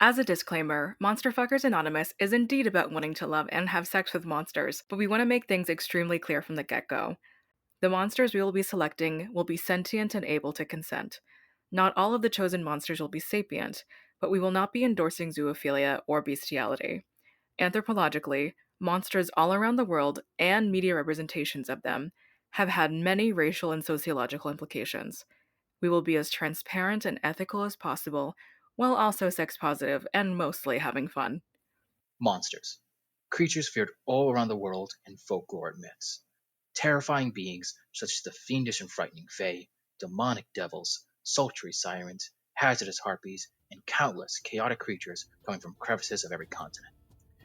As a disclaimer, Monster Fuckers Anonymous is indeed about wanting to love and have sex with monsters, but we want to make things extremely clear from the get-go. The monsters we will be selecting will be sentient and able to consent. Not all of the chosen monsters will be sapient, but we will not be endorsing zoophilia or bestiality. Anthropologically, monsters all around the world and media representations of them have had many racial and sociological implications. We will be as transparent and ethical as possible, while also sex positive and mostly having fun. Monsters. Creatures feared all around the world in folklore and myths. Terrifying beings such as the fiendish and frightening fae, demonic devils, sultry sirens, hazardous harpies, and countless chaotic creatures coming from crevices of every continent.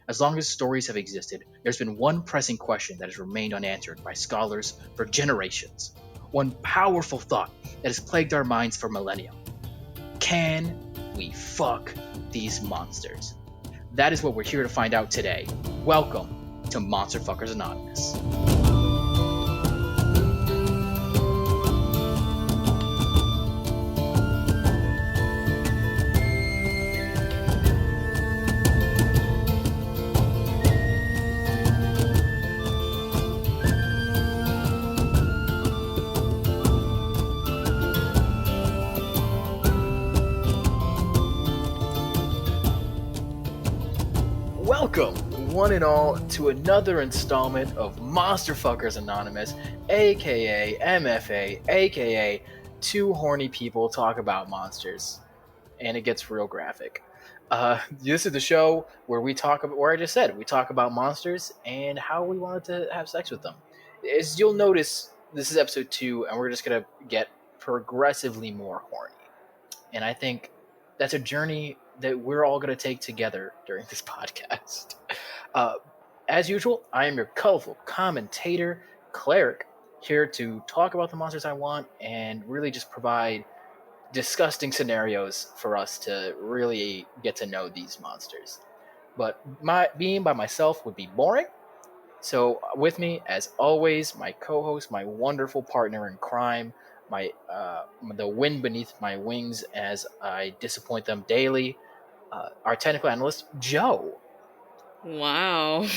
As long as stories have existed, there's been one pressing question that has remained unanswered by scholars for generations. One powerful thought that has plagued our minds for millennia. Can we fuck these monsters? That is what we're here to find out today. Welcome to Monster Fuckers Anonymous. Welcome, one and all, to another installment of Monster Fuckers Anonymous, aka MFA, aka Two Horny People Talk About Monsters. And it gets real graphic. This is the show where we talk about, where I just said, we talk about monsters and how we wanted to have sex with them. As you'll notice, this is episode 2, and we're just going to get progressively more horny. And I think that's a journey that we're all going to take together during this podcast. As usual, I am your colorful commentator, Cleric, here to talk about the monsters I want and really just provide disgusting scenarios for us to really get to know these monsters. But being by myself would be boring. So with me, as always, my co-host, my wonderful partner in crime, the wind beneath my wings as I disappoint them daily, our technical analyst, Joe. Wow.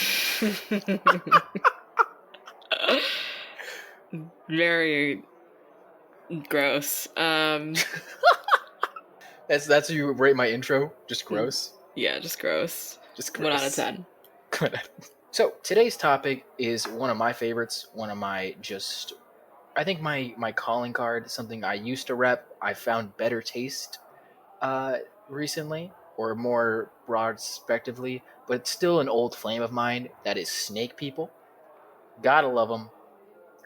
Very gross. That's how you rate my intro? Just gross? Yeah, just gross. Just gross. 1 out of 10. So today's topic is one of my favorites, one of my I think my calling card, something I used to rep. I found better taste recently, or more broad respectively, but it's still an old flame of mine. That is snake people. Gotta love them.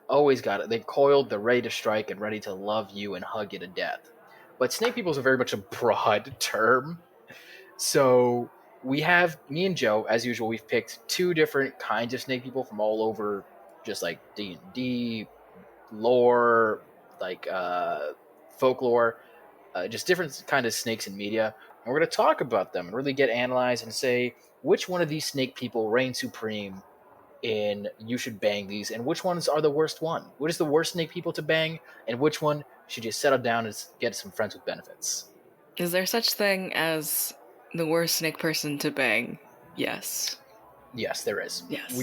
Always got it. They're coiled, they're ready to strike, and ready to love you and hug you to death. But snake people is very much a broad term. So we have, me and Joe, as usual, we've picked 2 different kinds of snake people from all over, just like D&D, lore, like folklore, just different kind of snakes in media. And we're going to talk about them and really get analyzed and say which one of these snake people reigns supreme in you should bang these, and which ones are the worst one. What is the worst snake people to bang, and which one should you settle down and get some friends with benefits? Is there such thing as the worst snake person to bang? Yes. Yes, there is. Yes.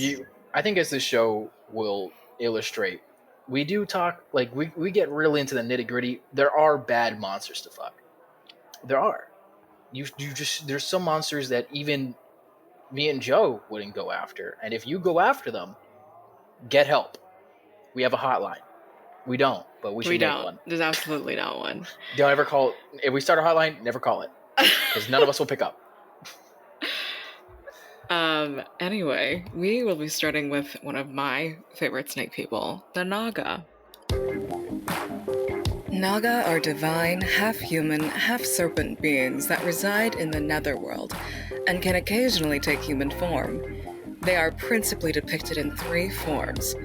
I think as this show will illustrate, we do talk, like, we get really into the nitty-gritty. There are bad monsters to fuck. There are. There's some monsters that even me and Joe wouldn't go after. And if you go after them, get help. We have a hotline. We don't, but we should make one. There's absolutely not one. Don't ever call. If we start a hotline, never call it. Because none of us will pick up. Anyway, we will be starting with one of my favorite snake people, the Naga. Naga are divine, half-human, half-serpent beings that reside in the netherworld and can occasionally take human form. They are principally depicted in 3 forms: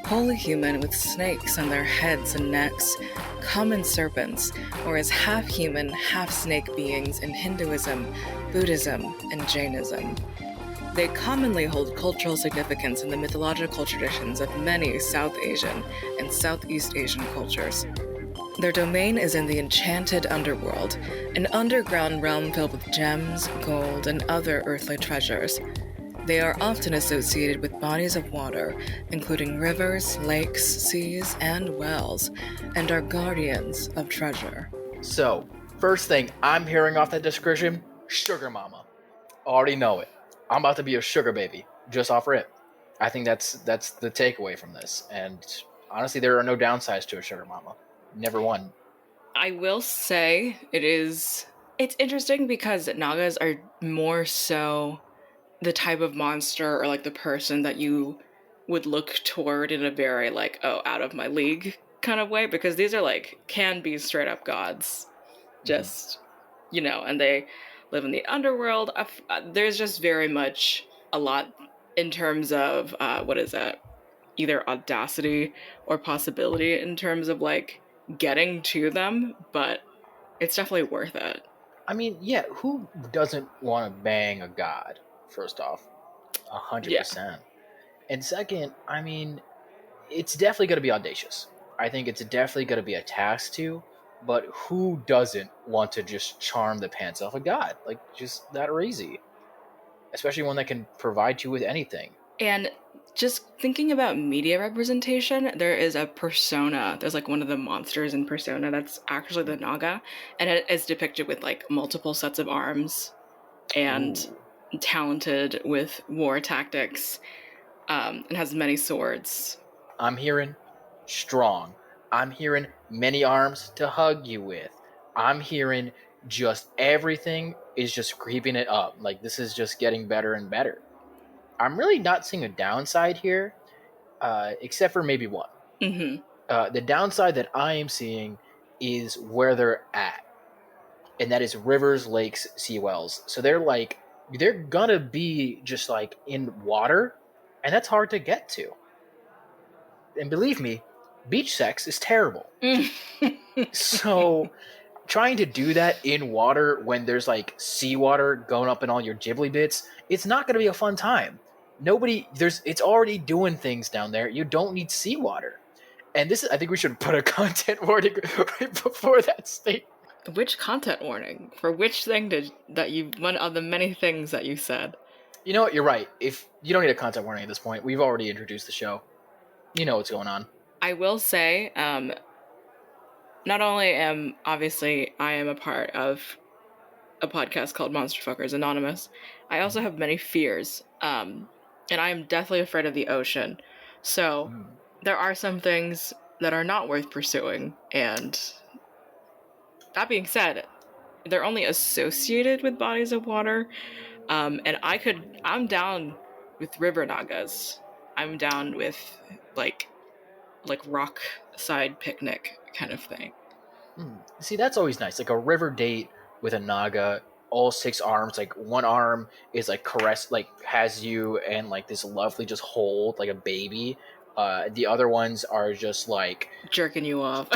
wholly human with snakes on their heads and necks, common serpents, or as half-human, half-snake beings in Hinduism, Buddhism, and Jainism. They commonly hold cultural significance in the mythological traditions of many South Asian and Southeast Asian cultures. Their domain is in the enchanted underworld, an underground realm filled with gems, gold, and other earthly treasures. They are often associated with bodies of water, including rivers, lakes, seas, and wells, and are guardians of treasure. So, first thing I'm hearing off that description, sugar mama. Already know it. I'm about to be a sugar baby, just off rip. I think that's the takeaway from this. And honestly, there are no downsides to a sugar mama. Never one. I will say it's interesting because Nagas are more so the type of monster or like the person that you would look toward in a very like, oh, out of my league kind of way, because these are like can be straight up gods, just and they live in the underworld. There's just very much a lot in terms of what is that, either audacity or possibility in terms of like getting to them, but it's definitely worth it. I mean, yeah, who doesn't want to bang a god? First off, 100%. And second, I mean, it's definitely going to be audacious. I think it's definitely going to be a task too. But who doesn't want to just charm the pants off a god? Like, just that easy. Especially one that can provide you with anything. And just thinking about media representation, there is a persona. There's like one of the monsters in Persona that's actually the Naga, and it is depicted with like multiple sets of arms and talented with war tactics, and has many swords. I'm hearing strong. I'm hearing many arms to hug you with. I'm hearing just everything is just creeping it up. Like, this is just getting better and better. I'm really not seeing a downside here, except for maybe one. The downside that I am seeing is where they're at, and that is rivers, lakes, sea wells. So they're gonna be just like in water, and that's hard to get to. And believe me, beach sex is terrible. So trying to do that in water when there's like seawater going up in all your ghibli bits, it's not going to be a fun time. It's already doing things down there. You don't need seawater. And I think we should put a content warning right before that statement. Which content warning? For which thing one of the many things that you said? You know what? You're right. If you don't need a content warning at this point, we've already introduced the show. You know what's going on. I will say, not only am I am a part of a podcast called Monster Fuckers Anonymous, I also have many fears, and I am deathly afraid of the ocean. So there are some things that are not worth pursuing, and that being said, they're only associated with bodies of water, and I'm down with river nagas. I'm down with like rock side picnic kind of thing. See, that's always nice. Like a river date with a naga, all 6 arms. Like one arm is like has you and like this lovely just hold like a baby. The other ones are just like jerking you off.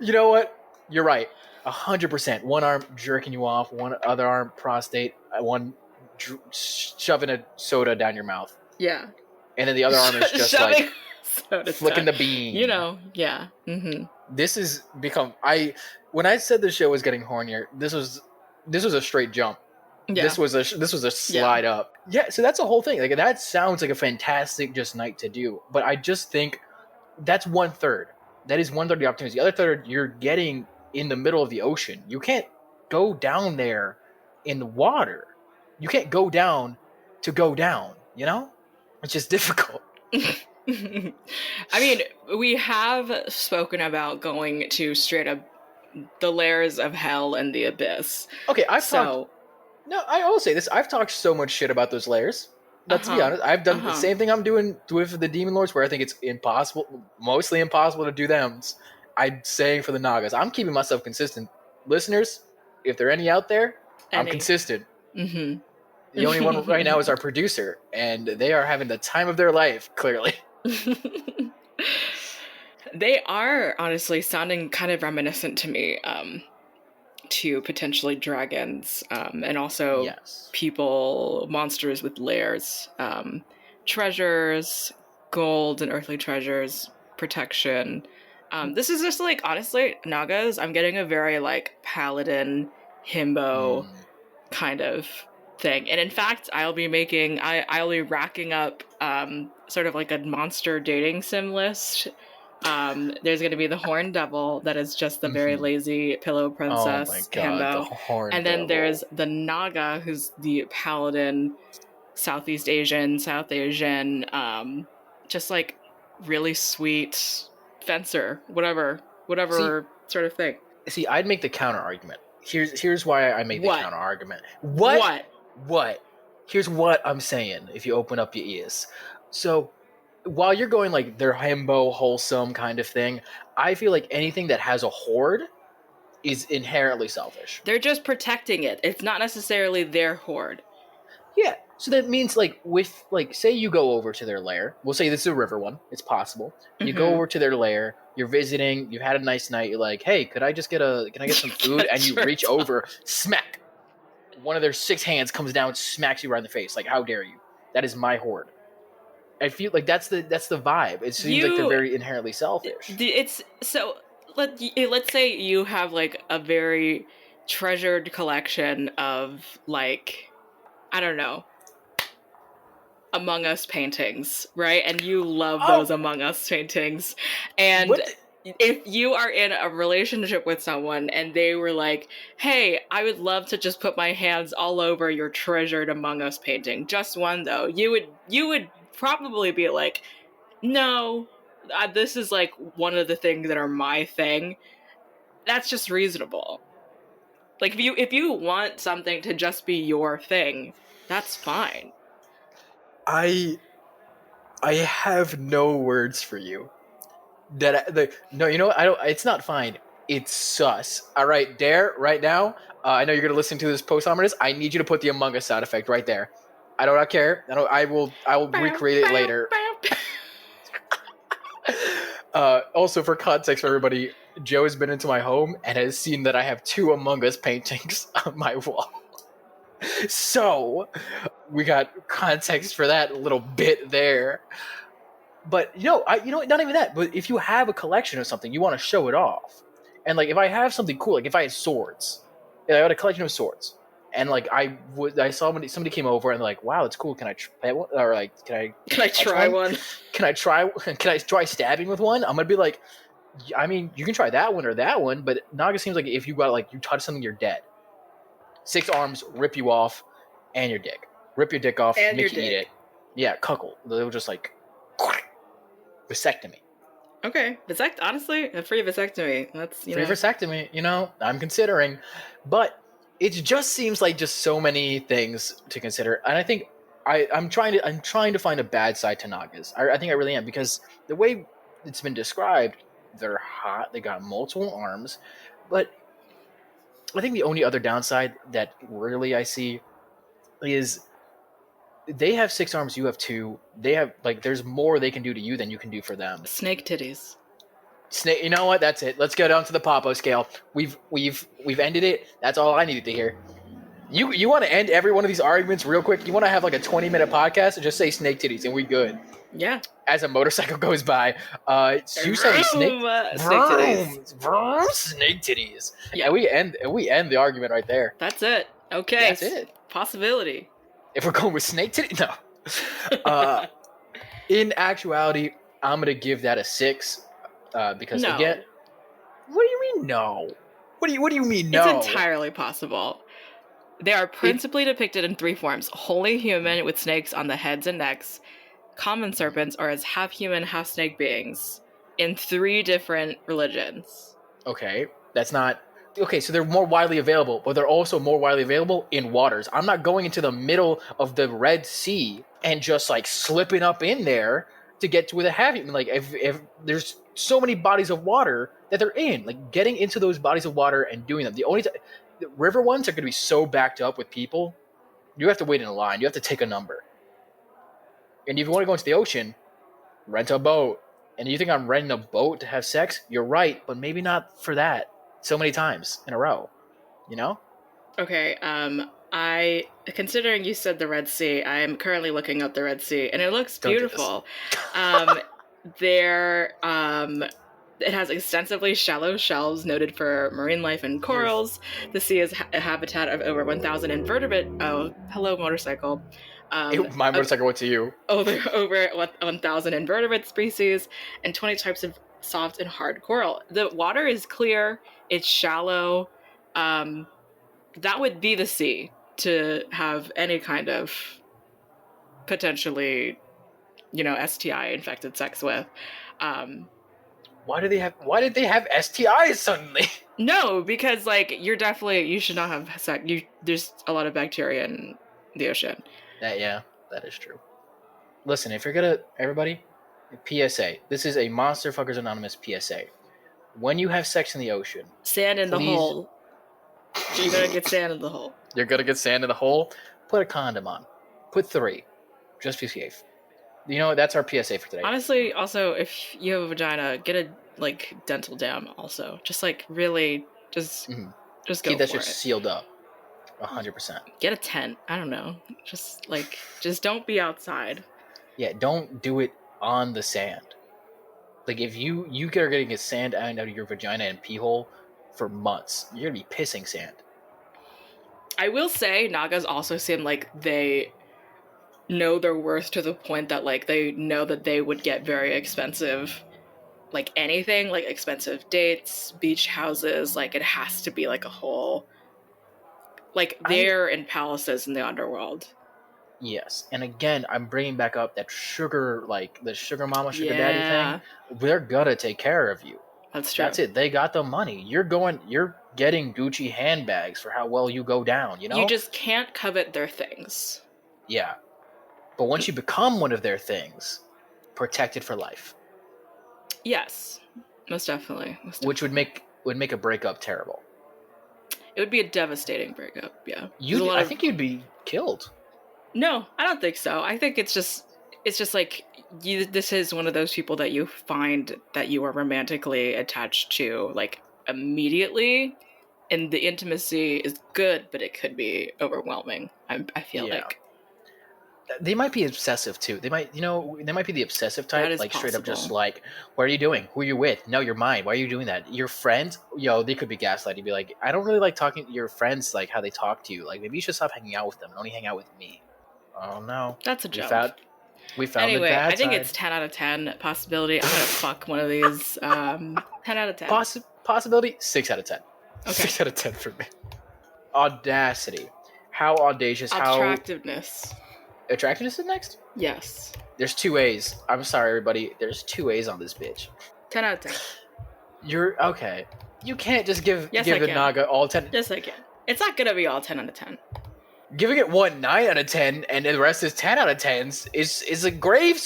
You know what? You're right. 100%. One arm jerking you off, one other arm prostate, one shoving a soda down your mouth. Yeah. And then the other arm is just like flicking the bean. Yeah. Mm-hmm. This has become when I said the show was getting hornier, this was a straight jump. Yeah. This was a slide up. Yeah, so that's a whole thing. Like that sounds like a fantastic just night to do, but I just think that's 1/3. That is 1/3 of the opportunity. The other third you're getting in the middle of the ocean. You can't go down there in the water. You can't go down to go down, you know? It's just difficult. I mean, we have spoken about going to straight up the layers of hell and the abyss. Okay, I will say this. I've talked so much shit about those layers. Let's be honest. I've done the same thing I'm doing with the Demon Lords, where I think it's mostly impossible to do them. I'm saying for the Nagas. I'm keeping myself consistent. Listeners, if there are any out there, I'm consistent. Mm-hmm. The only one right now is our producer, and they are having the time of their life, clearly. They are honestly sounding kind of reminiscent to me, to potentially dragons, and also monsters with lairs, treasures, gold and earthly treasures, protection. This is just like, honestly, Nagas, I'm getting a very like paladin, himbo kind of thing. And in fact, I'll be racking up sort of like a monster dating sim list. There's going to be the Horned Devil, that is just the very lazy pillow Oh my princess god, the himbo. Horned And then Devil. there's the Naga, who's the paladin, South Asian, just like really sweet fencer, whatever sort of thing. See, I'd make the counter argument. Here's why I made the What? counter argument. What? Here's what I'm saying. If you open up your ears, so while you're going like their himbo wholesome kind of thing, I feel like anything that has a horde is inherently selfish. They're just protecting it. It's not necessarily their horde. Yeah. So that means like with like say you go over to their lair. We'll say this is a river one. It's possible. You go over to their lair. You're visiting. You've had a nice night. You're like, hey, can I get some food? And you reach over, smack. One of their 6 hands comes down, smacks you right in the face. Like, how dare you? That is my horde. I feel like that's the vibe. It seems like they're very inherently selfish. It's so. Let's say you have like a very treasured collection of like, I don't know, Among Us paintings, right? And you love those Among Us paintings. And if you are in a relationship with someone and they were like, hey, I would love to just put my hands all over your treasured Among Us painting, just one though, you would probably be like, no, this is like one of the things that are my thing. That's just reasonable. Like if you want something to just be your thing, that's fine. I have no words for you. No, you know what? I don't. It's not fine. It's sus. All right, Dare, right now. I know you're gonna listen to this post on this. I need you to put the Among Us sound effect right there. I do not care. I will recreate it later. Also, for context for everybody, Joe has been into my home and has seen that I have 2 Among Us paintings on my wall. So we got context for that little bit there. But not even that. But if you have a collection of something, you want to show it off. And like, if I have something cool, like if I had swords, I had a collection of swords, and like I saw somebody came over and like, wow, it's cool. Can I try one? Or like, can I try one? Can I try stabbing with one? I'm gonna be like, I mean, you can try that one or that one, but Naga seems like if you got like you touch something, you're dead. 6 arms, rip you off, and your dick. Rip your dick off, and make you eat it. Yeah, cuckold. They'll just like vasectomy. Okay, honestly, a free vasectomy. That's free vasectomy. I'm considering, but it just seems like just so many things to consider, and I think I'm trying to find a bad side to Nagas. I think I really am, because the way it's been described, they're hot. They got multiple arms, but I think the only other downside that really I see is they have 6 arms, you have 2. They have like there's more they can do to you than you can do for them. Snake titties. Snake. You know what? That's it. Let's go down to the Popo scale. We've ended it. That's all I needed to hear. You want to end every one of these arguments real quick? You want to have like a 20-minute podcast and just say snake titties and we good? Yeah. As a motorcycle goes by, you say snake titties. Vroom, snake titties. Yeah. And we end the argument right there. That's it. Okay. That's it. Possibility. If we're going with snake titties, no. In actuality, I'm gonna give that a 6 because no. Again, what do you mean no? What do you mean no? It's entirely possible. They are principally depicted in 3 forms: wholly human with snakes on the heads and necks, common serpents, or as half human, half snake beings in 3 different religions. Okay, that's not. Okay, so they're more widely available, but they're also more widely available in waters. I'm not going into the middle of the Red Sea and just like slipping up in there to get to where they have you. Like if there's so many bodies of water that they're in, like getting into those bodies of water and doing them. The river ones are going to be so backed up with people. You have to wait in a line. You have to take a number. And if you want to go into the ocean, rent a boat. And you think I'm renting a boat to have sex? You're right, but maybe not for that. So many times in a row, Okay, considering you said the Red Sea, I am currently looking up the Red Sea, and it looks beautiful. There, it has extensively shallow shelves noted for marine life and corals. The sea is a habitat of over 1,000 invertebrate. Oh, hello, motorcycle. My motorcycle went to you. Over 1,000 invertebrate species and 20 types of soft and hard coral. The water is clear. It's shallow. That would be the sea to have any kind of potentially, STI infected sex with. Why did they have STIs suddenly? No, because you should not have sex. There's a lot of bacteria in the ocean. Yeah, that is true. Listen, if you're gonna everybody, PSA. This is a Monster Fuckers Anonymous PSA. When you have sex in the ocean, sand in the hole. You're gonna get sand in the hole. You're gonna get sand in the hole. Put a condom on. Put 3. Just be safe. That's our PSA for today. Honestly, also, if you have a vagina, get a dental dam. Also, just really, just go keep that for shit it. Sealed up. 100%. Get a tent. I don't know. Just don't be outside. Yeah, don't do it on the sand. If you are getting a sand out of your vagina and pee hole for months, you're gonna be pissing sand. I will say, Nagas also seem like they know their worth to the point that they know that they would get very expensive, anything, expensive dates, beach houses. It has to be a whole, they're in palaces in the underworld. Yes, and again, I'm bringing back up that sugar, the sugar mama, sugar daddy thing. They're gonna take care of you. That's true. That's it. They got the money. You're getting Gucci handbags for how well you go down. You just can't covet their things. Yeah, but once you become one of their things, protected for life. Yes, most definitely. Which would make a breakup terrible. It would be a devastating breakup. Yeah, I think you'd be killed. No, I don't think so. I think it's just this is one of those people that you find that you are romantically attached to immediately, and the intimacy is good, but it could be overwhelming. I feel like they might be obsessive too. They might be the obsessive type, straight up just what are you doing? Who are you with? No, you're mine. Why are you doing that? Your friends? They could be gaslighting. Be like, I don't really like talking to your friends how they talk to you. Maybe you should stop hanging out with them and only hang out with me. Oh no, that's a joke. We found anyway, the bad I think side. It's 10 out of 10 possibility. I'm gonna fuck one of these. 10 out of 10. Possibility 6 out of 10. Okay. 6 out of 10 for me. Audacity. How audacious? Attractiveness. Attractiveness is next? Yes. There's 2 A's. I'm sorry, everybody. There's 2 A's on this bitch. 10 out of 10. You're okay. You can't just give a Naga all 10. Yes, I can. It's not gonna be all 10 out of 10. Giving it 9 out of 10 and the rest is 10 out of 10s is a grave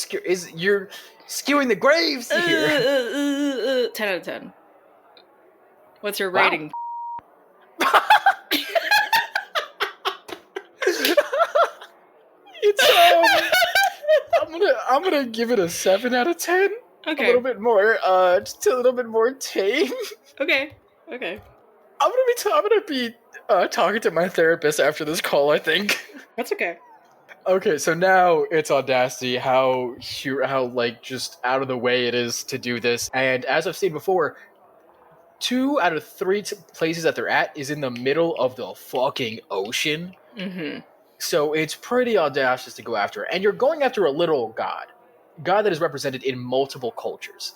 you're skewing the graves here. 10 out of 10. What's your rating? It's I'm gonna give it a 7 out of 10. Okay. A little bit more just a little bit more tame. Okay. I'm gonna be talking to my therapist after this call, I think. That's okay. Okay, so now it's Audacity, how just out of the way it is to do this. And as I've seen before, 2 out of 3 places that they're at is in the middle of the fucking ocean. Mm-hmm. So it's pretty audacious to go after. And you're going after a literal god that is represented in multiple cultures.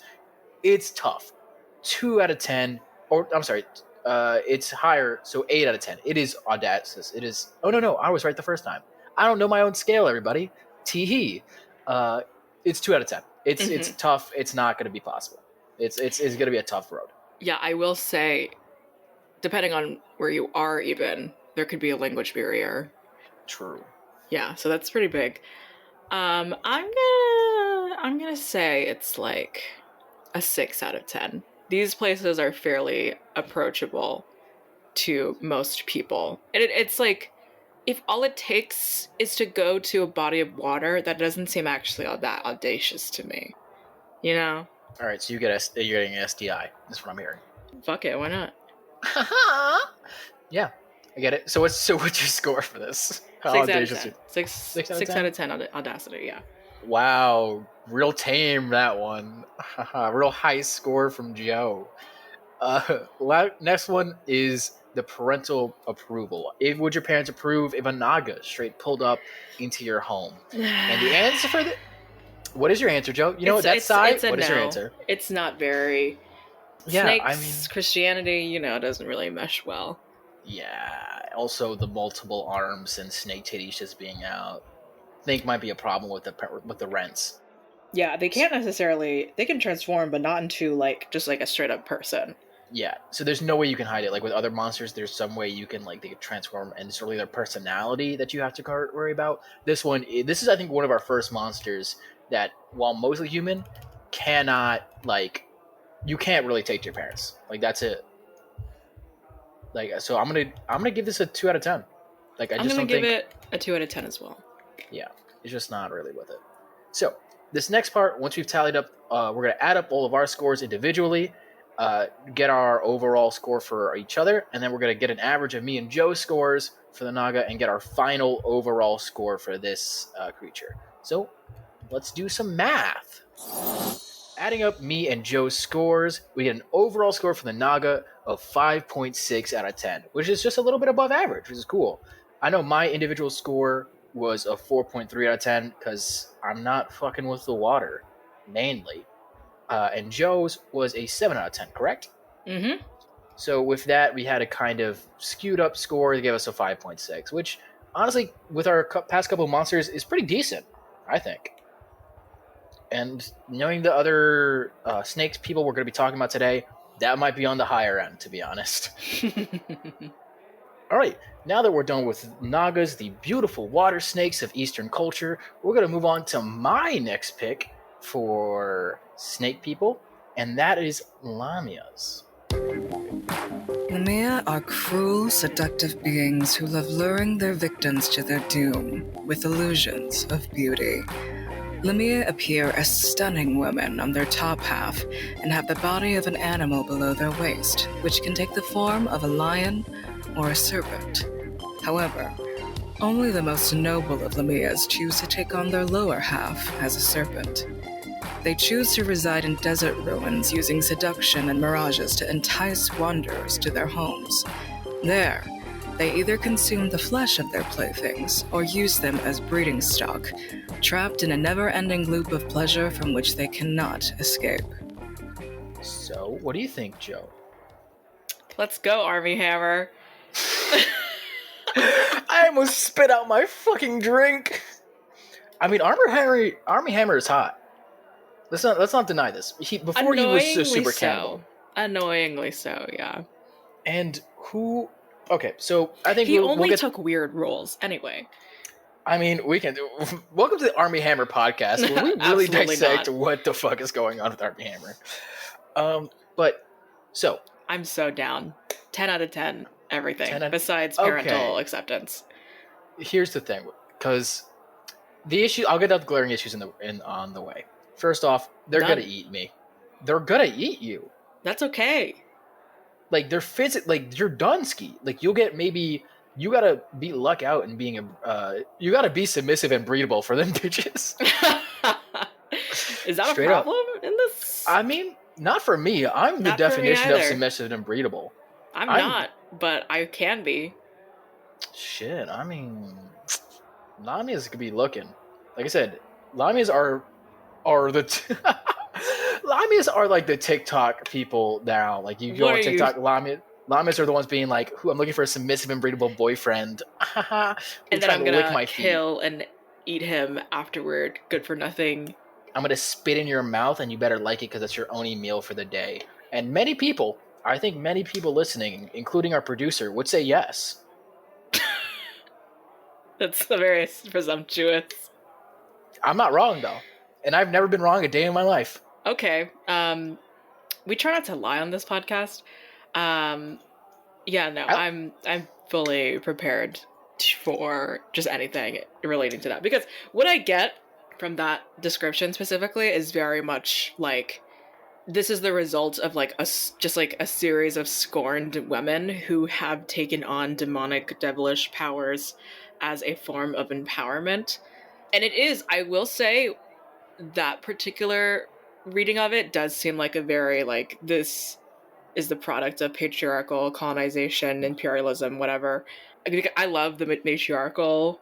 It's tough. 2 out of 10, or I'm sorry, it's higher, so 8 out of 10. It is audacious. It is. Oh no, I was right the first time. I don't know my own scale, everybody. Tee-hee. It's 2 out of 10. It's tough. It's not going to be possible. It's going to be a tough road. Yeah, I will say, depending on where you are, even there could be a language barrier. True. Yeah, so that's pretty big. I'm gonna say it's a 6 out of 10. These places are fairly approachable to most people. And it's if all it takes is to go to a body of water, that doesn't seem actually all that audacious to me. All right, so you're getting an SDI. That's what I'm hearing. Fuck it, why not? Yeah, I get it. So what's your score for this? 6 out of 10. 6 out of 10 on Audacity, yeah. Wow, real tame that one. Real high score from Joe. Next one is the parental approval. Would your parents approve if a naga straight pulled up into your home? And the answer for the what is your answer, Joe? You know what? That sigh. It's a What is your no. answer? It's not very. Yeah, I Snakes, mean, Christianity, doesn't really mesh well. yeah. Also, the multiple arms and snake titties just being out, I think might be a problem with the rents. Yeah, they can't necessarily. They can transform, but not into just like a straight up person. Yeah, so there's no way you can hide it. Like with other monsters, there's some way you can they can transform, and it's really their personality that you have to worry about. This is I think one of our first monsters that, while mostly human, cannot you can't really take to your parents. Like that's it. So I'm gonna give this a 2 out of 10. I I'm just gonna don't give think. it a 2 out of 10 as well. Yeah, it's just not really with it. So this next part, once we've tallied up, we're gonna add up all of our scores individually, get our overall score for each other, and then we're gonna get an average of me and Joe's scores for the Naga and get our final overall score for this creature. So let's do some math. Adding up me and Joe's scores, we get an overall score for the Naga of 5.6 out of 10, which is just a little bit above average, which is cool. I know my individual score was a 4.3 out of 10 because I'm not fucking with the water, mainly. And Joe's was a 7 out of 10, correct? Mm-hmm. So with that, we had a kind of skewed up score to give us a 5.6, which honestly, with our past couple of monsters, is pretty decent, I think. And knowing the other snakes people we're going to be talking about today, that might be on the higher end, to be honest. All right, now that we're done with Nagas, the beautiful water snakes of Eastern culture, we're going to move on to my next pick for snake people, and that is Lamias. Lamia are cruel, seductive beings who love luring their victims to their doom with illusions of beauty. Lamia appear as stunning women on their top half and have the body of an animal below their waist, which can take the form of a lion or a serpent. However, only the most noble of Lamias choose to take on their lower half as a serpent. They choose to reside in desert ruins using seduction and mirages to entice wanderers to their homes. There, they either consume the flesh of their playthings or use them as breeding stock, trapped in a never-ending loop of pleasure from which they cannot escape. So, what do you think, Joe? Let's go, Army Hammer. I almost spit out my fucking drink. I mean, Army Hammer is hot. Let's not deny this. Before he was a super cannibal. Annoyingly so, yeah. And who? Okay, so I think he only took weird roles anyway. I mean, we can do. Welcome to the Army Hammer podcast, where we really dissect what the fuck is going on with Army Hammer. But so I'm so down. 10 out of 10. Everything besides parental acceptance. Here's the thing, because the issue. I'll get out the glaring issues on the way. First off, they're gonna eat me. They're gonna eat you. That's okay. They're you're done, Ski. You'll get maybe. You gotta beat luck out in being you gotta be submissive and breedable for them bitches. Is that Straight a problem in this? I mean, not for me. I'm the definition of submissive and breedable. I'm not, but I can be. Shit, I mean, Lamias could be looking. Like I said, Lamias are the Lamias are like the TikTok people now. Like you go on TikTok, Lamias are the ones being like, "Who I'm looking for a submissive and breedable boyfriend." And then I'm gonna kill and eat him afterward. Good for nothing. I'm gonna spit in your mouth, and you better like it because it's your only meal for the day. And I think many people listening, including our producer, would say yes. That's very presumptuous. I'm not wrong though, and I've never been wrong a day in my life. Okay. We try not to lie on this podcast. I'm fully prepared for just anything relating to that, because what I get from that description specifically is very much like this is the result of a series of scorned women who have taken on demonic devilish powers as a form of empowerment. And it is, I will say, that particular reading of it does seem like a very, like, this is the product of patriarchal colonization, imperialism, whatever. I love the matriarchal,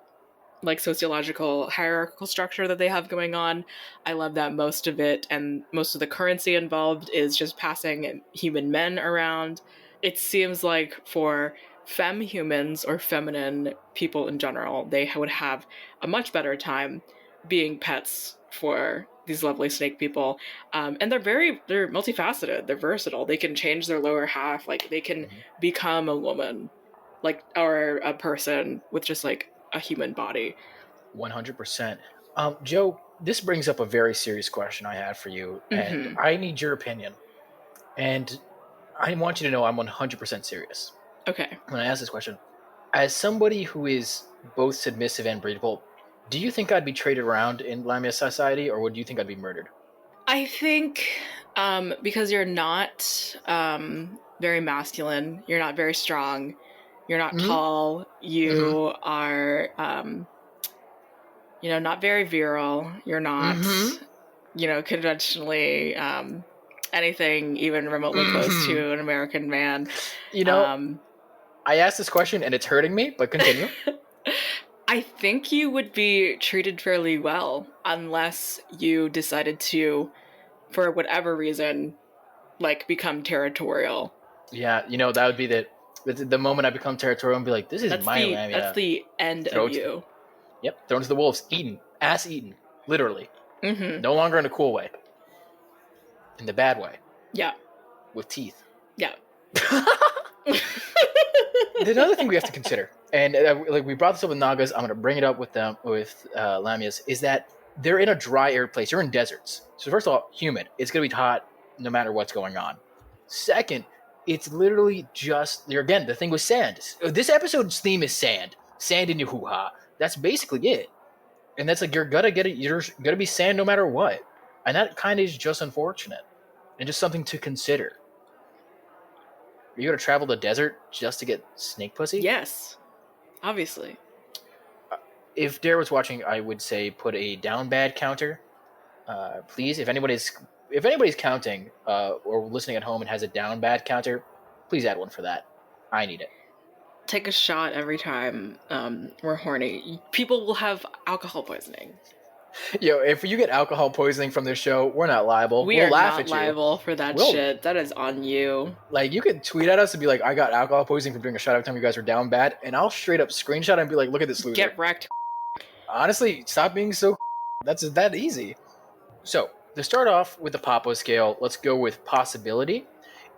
like, sociological hierarchical structure that they have going on. I love that most of it and most of the currency involved is just passing human men around. It seems like for femme humans or feminine people in general, they would have a much better time being pets for these lovely snake people. And they're multifaceted, they're versatile, they can change their lower half, like they can become a woman, like, or a person with just like a human body. 100%. Joe, this brings up a very serious question I have for you, and I need your opinion. And I want you to know I'm 100% serious. Okay. When I ask this question, as somebody who is both submissive and breedable, do you think I'd be traded around in Lamia society, or would you think I'd be murdered? I think because you're not very masculine, you're not very strong, you're not tall, you are not very virile, you're not conventionally anything even remotely close to an American man. I asked this question and it's hurting me, but continue. I think you would be treated fairly well unless you decided to, for whatever reason, like, become territorial. Yeah, that would be the moment I become territorial and be like, this is my Lamia. That's the end of you. Yep, thrown to the wolves, eaten, ass eaten, literally. No longer in a cool way. In the bad way. Yeah. With teeth. Yeah. Another thing we have to consider, and like we brought this up with Nagas, I'm going to bring it up with Lamias, is that they're in a dry, arid place. You're in deserts. So first of all, humid. It's going to be hot no matter what's going on. Second, it's literally just, again, the thing with sand. This episode's theme is sand. Sand in your hoo-ha. That's basically it. And that's like, you're going to be sand no matter what. And that kind of is just unfortunate. And just something to consider. Are you going to travel the desert just to get snake pussy? Yes. Obviously. If Dare was watching, I would say put a down bad counter. Please, if anybody's counting or listening at home and has a down bad counter, please add one for that. I need it. Take a shot every time we're horny. People will have alcohol poisoning. Yo, if you get alcohol poisoning from this show, we're not liable. We'll laugh not at you. liable for that shit. That is on you. Like, you could tweet at us and be like, I got alcohol poisoning from doing a shot every time you guys are down bad, and I'll straight up screenshot and be like, look at this loser. Get wrecked. Honestly, stop being so that's that easy. So, to start off with the Papo scale, let's go with possibility.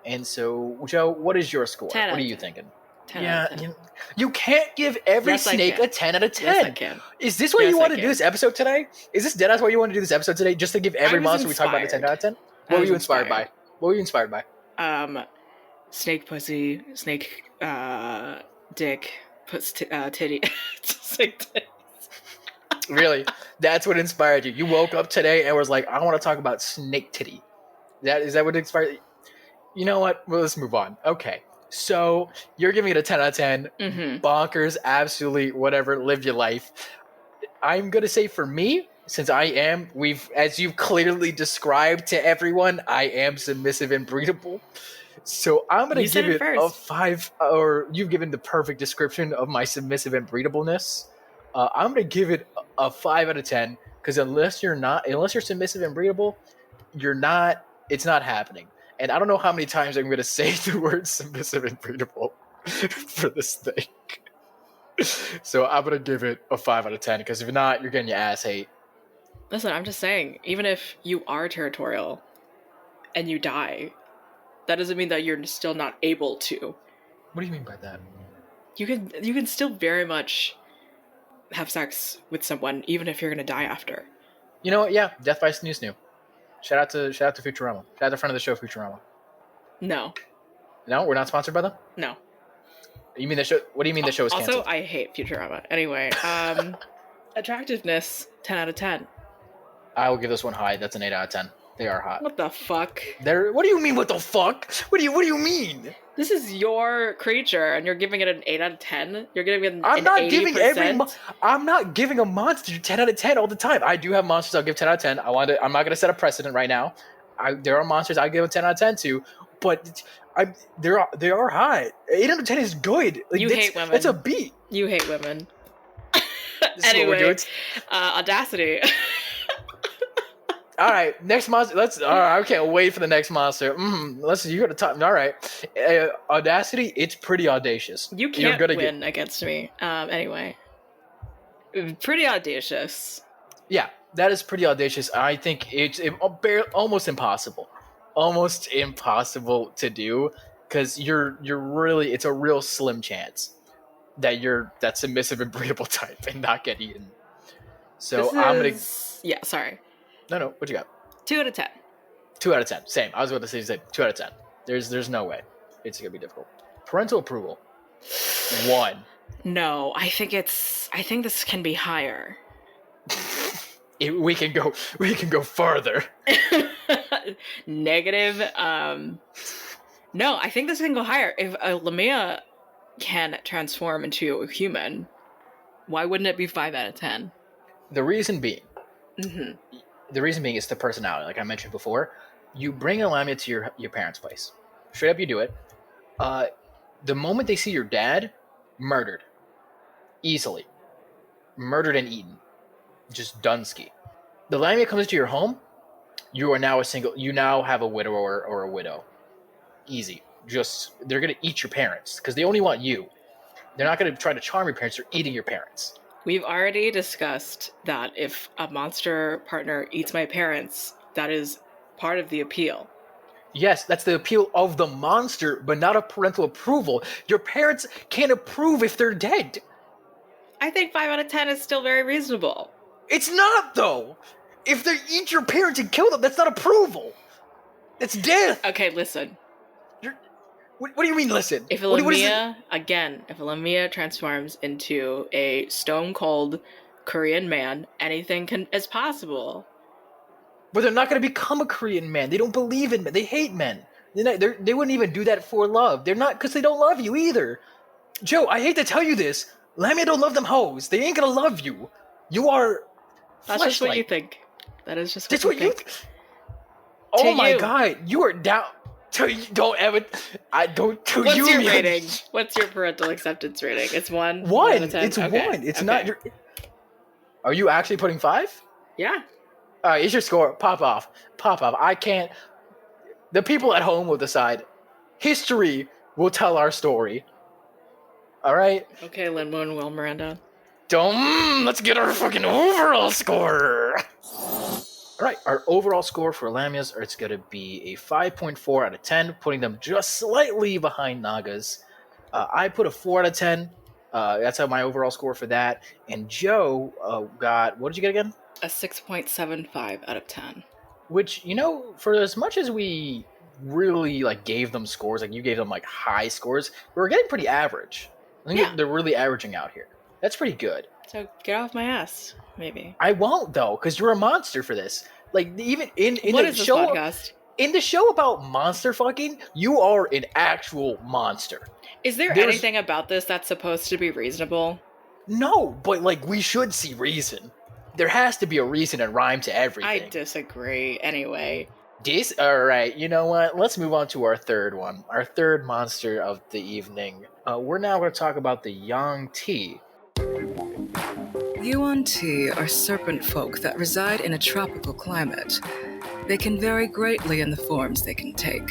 And so, Joe, what is your score? 10 what are you thinking? 10 out of 10. You can't give every snake a 10 out of 10. Yes, I can. Is this why you want to do this episode today? Is this deadass why you want to do this episode today? Just to give every monster we talk about a 10 out of 10? What were you inspired by? What were you inspired by? Snake pussy, snake dick, titty. Snake titty. Really? That's what inspired you. You woke up today and was like, I want to talk about snake titty. Is that what inspired you? You know what? Well, let's move on. Okay. So you're giving it a 10 out of 10. Bonkers, absolutely, whatever. Live your life. I'm going to say for me, since as you've clearly described to everyone, I am submissive and breedable. So I'm going to give it a 5, or you've given the perfect description of my submissive and breedableness. I'm going to give it a 5 out of 10 because unless you're submissive and breedable, it's not happening. And I don't know how many times I'm going to say the word submissive and breedable for this thing. So I'm going to give it a 5 out of 10 because if not, you're getting your ass hate. Listen, I'm just saying, even if you are territorial and you die, that doesn't mean that you're still not able to. What do you mean by that? You can still very much have sex with someone even if you're going to die after. You know what? Yeah, Death by Snoo Snoo. Shout out to Futurama. Shout out to friend of the show, Futurama. No, we're not sponsored by them. No. You mean the show? What do you mean the show is canceled? Also, I hate Futurama. Anyway, attractiveness, 10 out of 10. I will give this one high. That's an 8 out of 10. They are hot. What the fuck? What do you mean? What the fuck? What do you mean? This is your creature, and you're giving it an 8 out of 10. You're giving it an I'm not 80%? giving I'm not giving a monster 10 out of 10 all the time. I do have monsters I'll give 10 out of 10. I'm not gonna set a precedent right now. There are monsters I give a 10 out of 10 to, but they are high. 8 out of 10 is good. Like, You hate women. It's a beat. You hate women. This is what we're doing. Audacity. All right, next monster. I can't wait for the next monster. You got to talk. All right, Audacity. It's pretty audacious. You can't win against me. Anyway, pretty audacious. Yeah, that is pretty audacious. I think it's almost impossible, to do, because it's a real slim chance that you're that submissive and breedable type and not get eaten. So Yeah, sorry. No, what you got? 2 out of 10. 2 out of 10. Same. I was about to say 2 out of 10. There's no way. It's gonna be difficult. Parental approval. 1. No, I think this can be higher. We can go further. Negative. No, I think this can go higher. If a Lamia can transform into a human, why wouldn't it be 5 out of 10? The reason being. Mm-hmm. The reason being is the personality, like I mentioned before. You bring a Lamia to your parents' place. Straight up, you do it. The moment they see your dad, murdered. Easily. Murdered and eaten. Just Dunsky. The Lamia comes to your home, you are now you now have a widower or a widow. Easy. They're going to eat your parents, because they only want you. They're not going to try to charm your parents, they're eating your parents. We've already discussed that if a monster partner eats my parents, that is part of the appeal. Yes, that's the appeal of the monster, but not of parental approval. Your parents can't approve if they're dead. I think 5 out of 10 is still very reasonable. It's not, though. If they eat your parents and kill them, that's not approval. It's death. Okay, listen. What do you mean, listen? If a Lamia transforms into a stone-cold Korean man, anything is possible. But they're not going to become a Korean man. They don't believe in men. They hate men. They wouldn't even do that for love. They're not, because they don't love you either. Joe, I hate to tell you this. Lamia don't love them hoes. They ain't going to love you. You are That's just what you think. That is just what you think. Oh my god, you are down. Don't ever. I don't. What's your rating? What's your parental acceptance rating? It's 1. 1. It's okay. 1. It's not your. Are you actually putting 5? Yeah. All right, it's your score. Pop off. I can't. The people at home will decide. History will tell our story. All right. Okay, Lin-Moon, Will Miranda. Let's get our fucking overall score. All right, our overall score for Lamias, it's going to be a 5.4 out of 10, putting them just slightly behind Nagas. I put a 4 out of 10. That's my overall score for that. And Joe got, what did you get again? A 6.75 out of 10. Which, for as much as we really gave them scores, you gave them high scores, we were getting pretty average. I think they're really averaging out here. That's pretty good. So get off my ass, maybe. I won't, though, because you're a monster for this. Even in what the is show, this podcast? In the show about monster fucking, you are an actual monster. Is there's anything about this that's supposed to be reasonable? No, but we should see reason. There has to be a reason and rhyme to everything. I disagree. Anyway. All right, you know what? Let's move on to our third one. Our third monster of the evening. We're now going to talk about the Yang Ti. Yuan Ti are serpent folk that reside in a tropical climate. They can vary greatly in the forms they can take,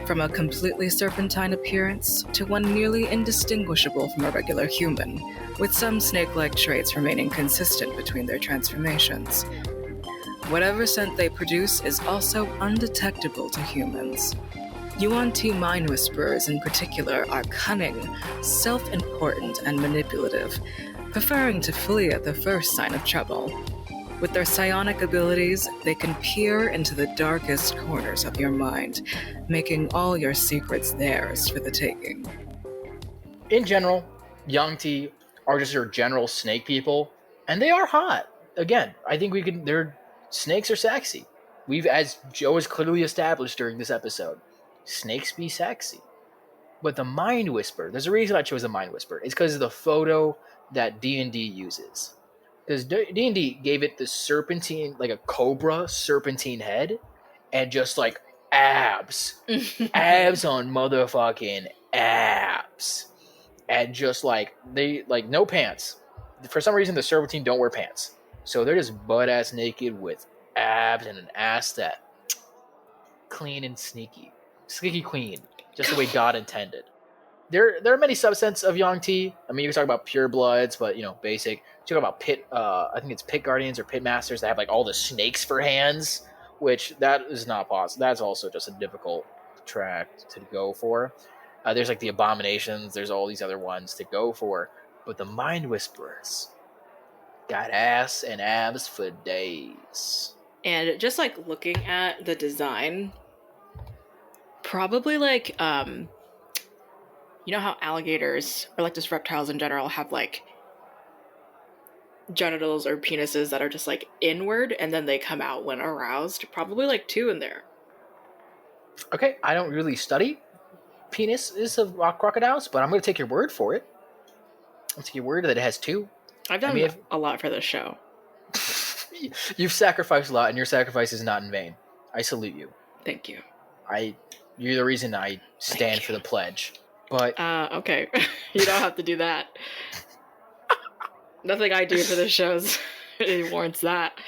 from a completely serpentine appearance to one nearly indistinguishable from a regular human, with some snake-like traits remaining consistent between their transformations. Whatever scent they produce is also undetectable to humans. Yuan Ti mind whisperers in particular are cunning, self-important, and manipulative, preferring to flee at the first sign of trouble. With their psionic abilities, they can peer into the darkest corners of your mind, making all your secrets theirs for the taking. In general, Yang Ti are just your general snake people, and they are hot. Again, I think their snakes are sexy. as Joe has clearly established during this episode, snakes be sexy. But the Mind Whisper, there's a reason I chose the Mind Whisper. It's because of the photo that D&D uses. Because D&D gave it the serpentine, like a cobra serpentine head, and just like abs. Abs on motherfucking abs. And just like, they, like, no pants. For some reason, the serpentine don't wear pants. So they're just butt-ass naked with abs and an ass that clean and sneaky. Sneaky queen. Just the way God intended. There are many subsets of Yang-T. I mean, you can talk about pure bloods, but, you know, basic. You talk about pit, I think it's pit guardians or pit masters that have, like, all the snakes for hands, which that is not possible. That's also just a difficult track to go for. There's, like, the abominations. There's all these other ones to go for. But the Mind Whisperers got ass and abs for days. And just, like, looking at the design, probably, like, you know how alligators, or, like, just reptiles in general, have, like, genitals or penises that are just, like, inward, and then they come out when aroused? Probably, like, 2 in there. Okay, I don't really study penises of rock crocodiles, but I'm going to take your word for it. I'll take your word that it has 2. I've done a lot for this show. You've sacrificed a lot, and your sacrifice is not in vain. I salute you. Thank you. You're the reason I stand for the pledge. But okay. You don't have to do that. Nothing I do for the shows it warrants that.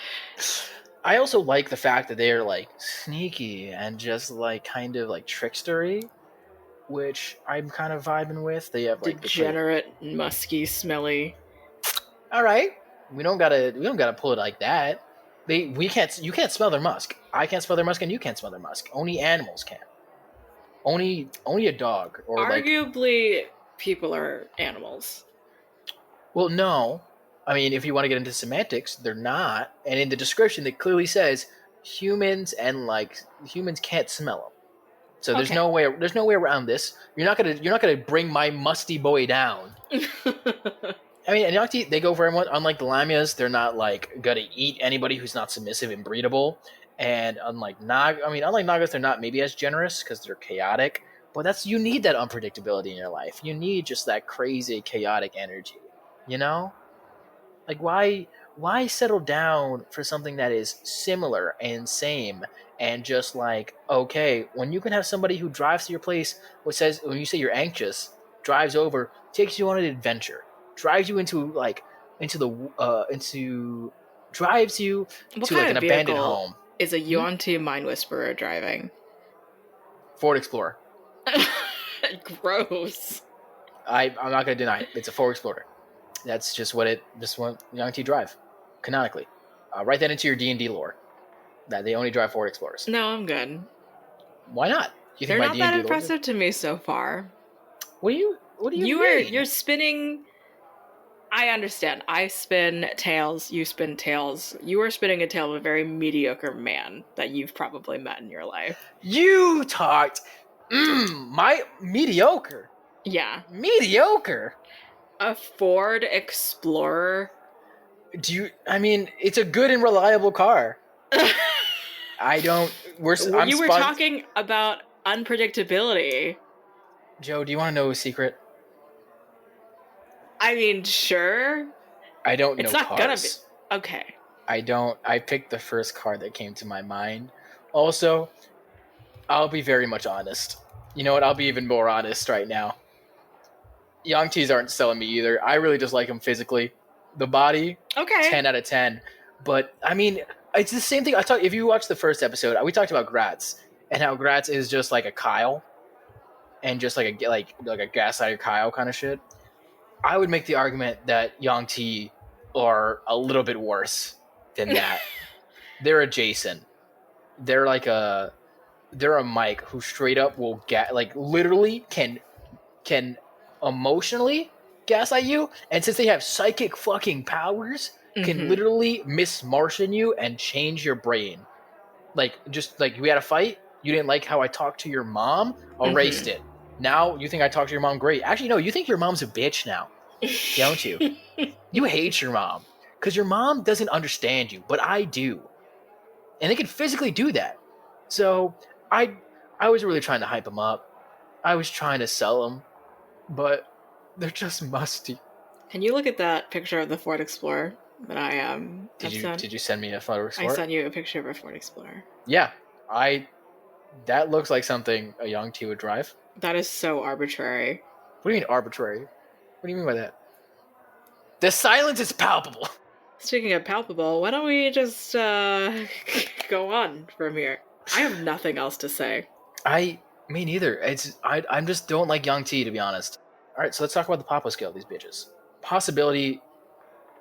I also like the fact that they're, like, sneaky and just, like, kind of, like, trickstery, which I'm kind of vibing with. They have, like, degenerate, musky, smelly. All right, we don't gotta pull it like that. You can't smell their musk. I can't smell their musk, and you can't smell their musk. Only animals can. Only a dog or arguably people are animals. Well, no. I mean, if you want to get into semantics, they're not. And in the description, it clearly says humans can't smell them. So there's no way around this. You're not gonna bring my musty boy down. I mean, Yang-T, they go for everyone. Unlike the Lamias, they're not, like, gonna eat anybody who's not submissive and breedable. And unlike Nagas, they're not maybe as generous because they're chaotic. But you need that unpredictability in your life. You need just that crazy chaotic energy. You know? Like, why settle down for something that is similar and same and just like, okay, when you can have somebody who drives to your place, when you say you're anxious, drives over, takes you on an adventure, drives you drives you to like an abandoned home. Is a Yuan-Ti Mind Whisperer driving? Ford Explorer. Gross. I'm not going to deny it. It's a Ford Explorer. That's just what Yang-T drive, canonically. Write that into your D&D lore, that they only drive Ford Explorers. No, I'm good. Why not? They're not that impressive to me so far. What do you mean? You're spinning... I understand. I spin tails, you spin tails. You are spinning a tail of a very mediocre man that you've probably met in your life. You talked... my mediocre. Yeah. Mediocre. A Ford Explorer. It's a good and reliable car. You were talking about unpredictability. Joe, do you want to know a secret? I mean, sure. I don't know cars. It's not gonna be... Okay. I picked the first car that came to my mind. Also, I'll be very much honest. You know what? I'll be even more honest right now. Yang-Ts aren't selling me either. I really just like them physically. The body, okay, 10 out of 10. But, I mean, it's the same thing. If you watch the first episode, we talked about Gratz, and how Gratz is just like a Kyle, and just like a gaslighter Kyle kind of shit. I would make the argument that Yang-T are a little bit worse than that. They're a Jason. They're a Mike who straight up will literally can emotionally gaslight you, and since they have psychic fucking powers, can literally Miss Martian you and change your brain. We had a fight, you didn't like how I talked to your mom, erased it. Now you think I talked to your mom great. Actually, no, you think your mom's a bitch now, don't you? You hate your mom because your mom doesn't understand you, but I do. and they can physically do that. So I was really trying to hype them up. I was trying to sell them, but they're just musty. Can you look at that picture of the Ford Explorer that I Did you send me a photo? I sent you a picture of a Ford Explorer. Yeah, that looks like something a young T would drive. That is so arbitrary. What do you mean arbitrary? What do you mean by that? The silence is palpable. Speaking of palpable, why don't we just go on from here? I have nothing else to say. Me neither. I just don't like young T, to be honest. All right, so let's talk about the Papa skill of these bitches. Possibility.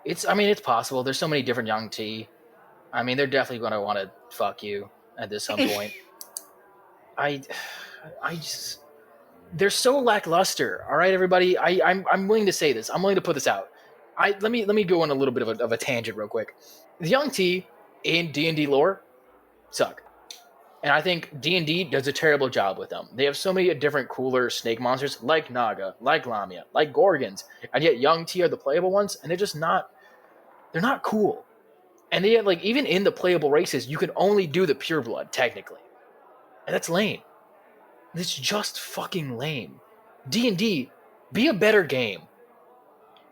It's possible. There's so many different young T. I mean, they're definitely going to want to fuck you at this some point. I just, they're so lackluster. All right, everybody. I'm willing to say this. I'm willing to put this out. Let me go on a little bit of a tangent real quick. The young T in D&D lore suck. And I think D&D does a terrible job with them. They have so many different cooler snake monsters like Naga, like Lamia, like Gorgons, and yet young T are the playable ones, and they're not cool. And they like even in the playable races, you can only do the pure blood technically. And that's lame. It's just fucking lame. D&D, be a better game.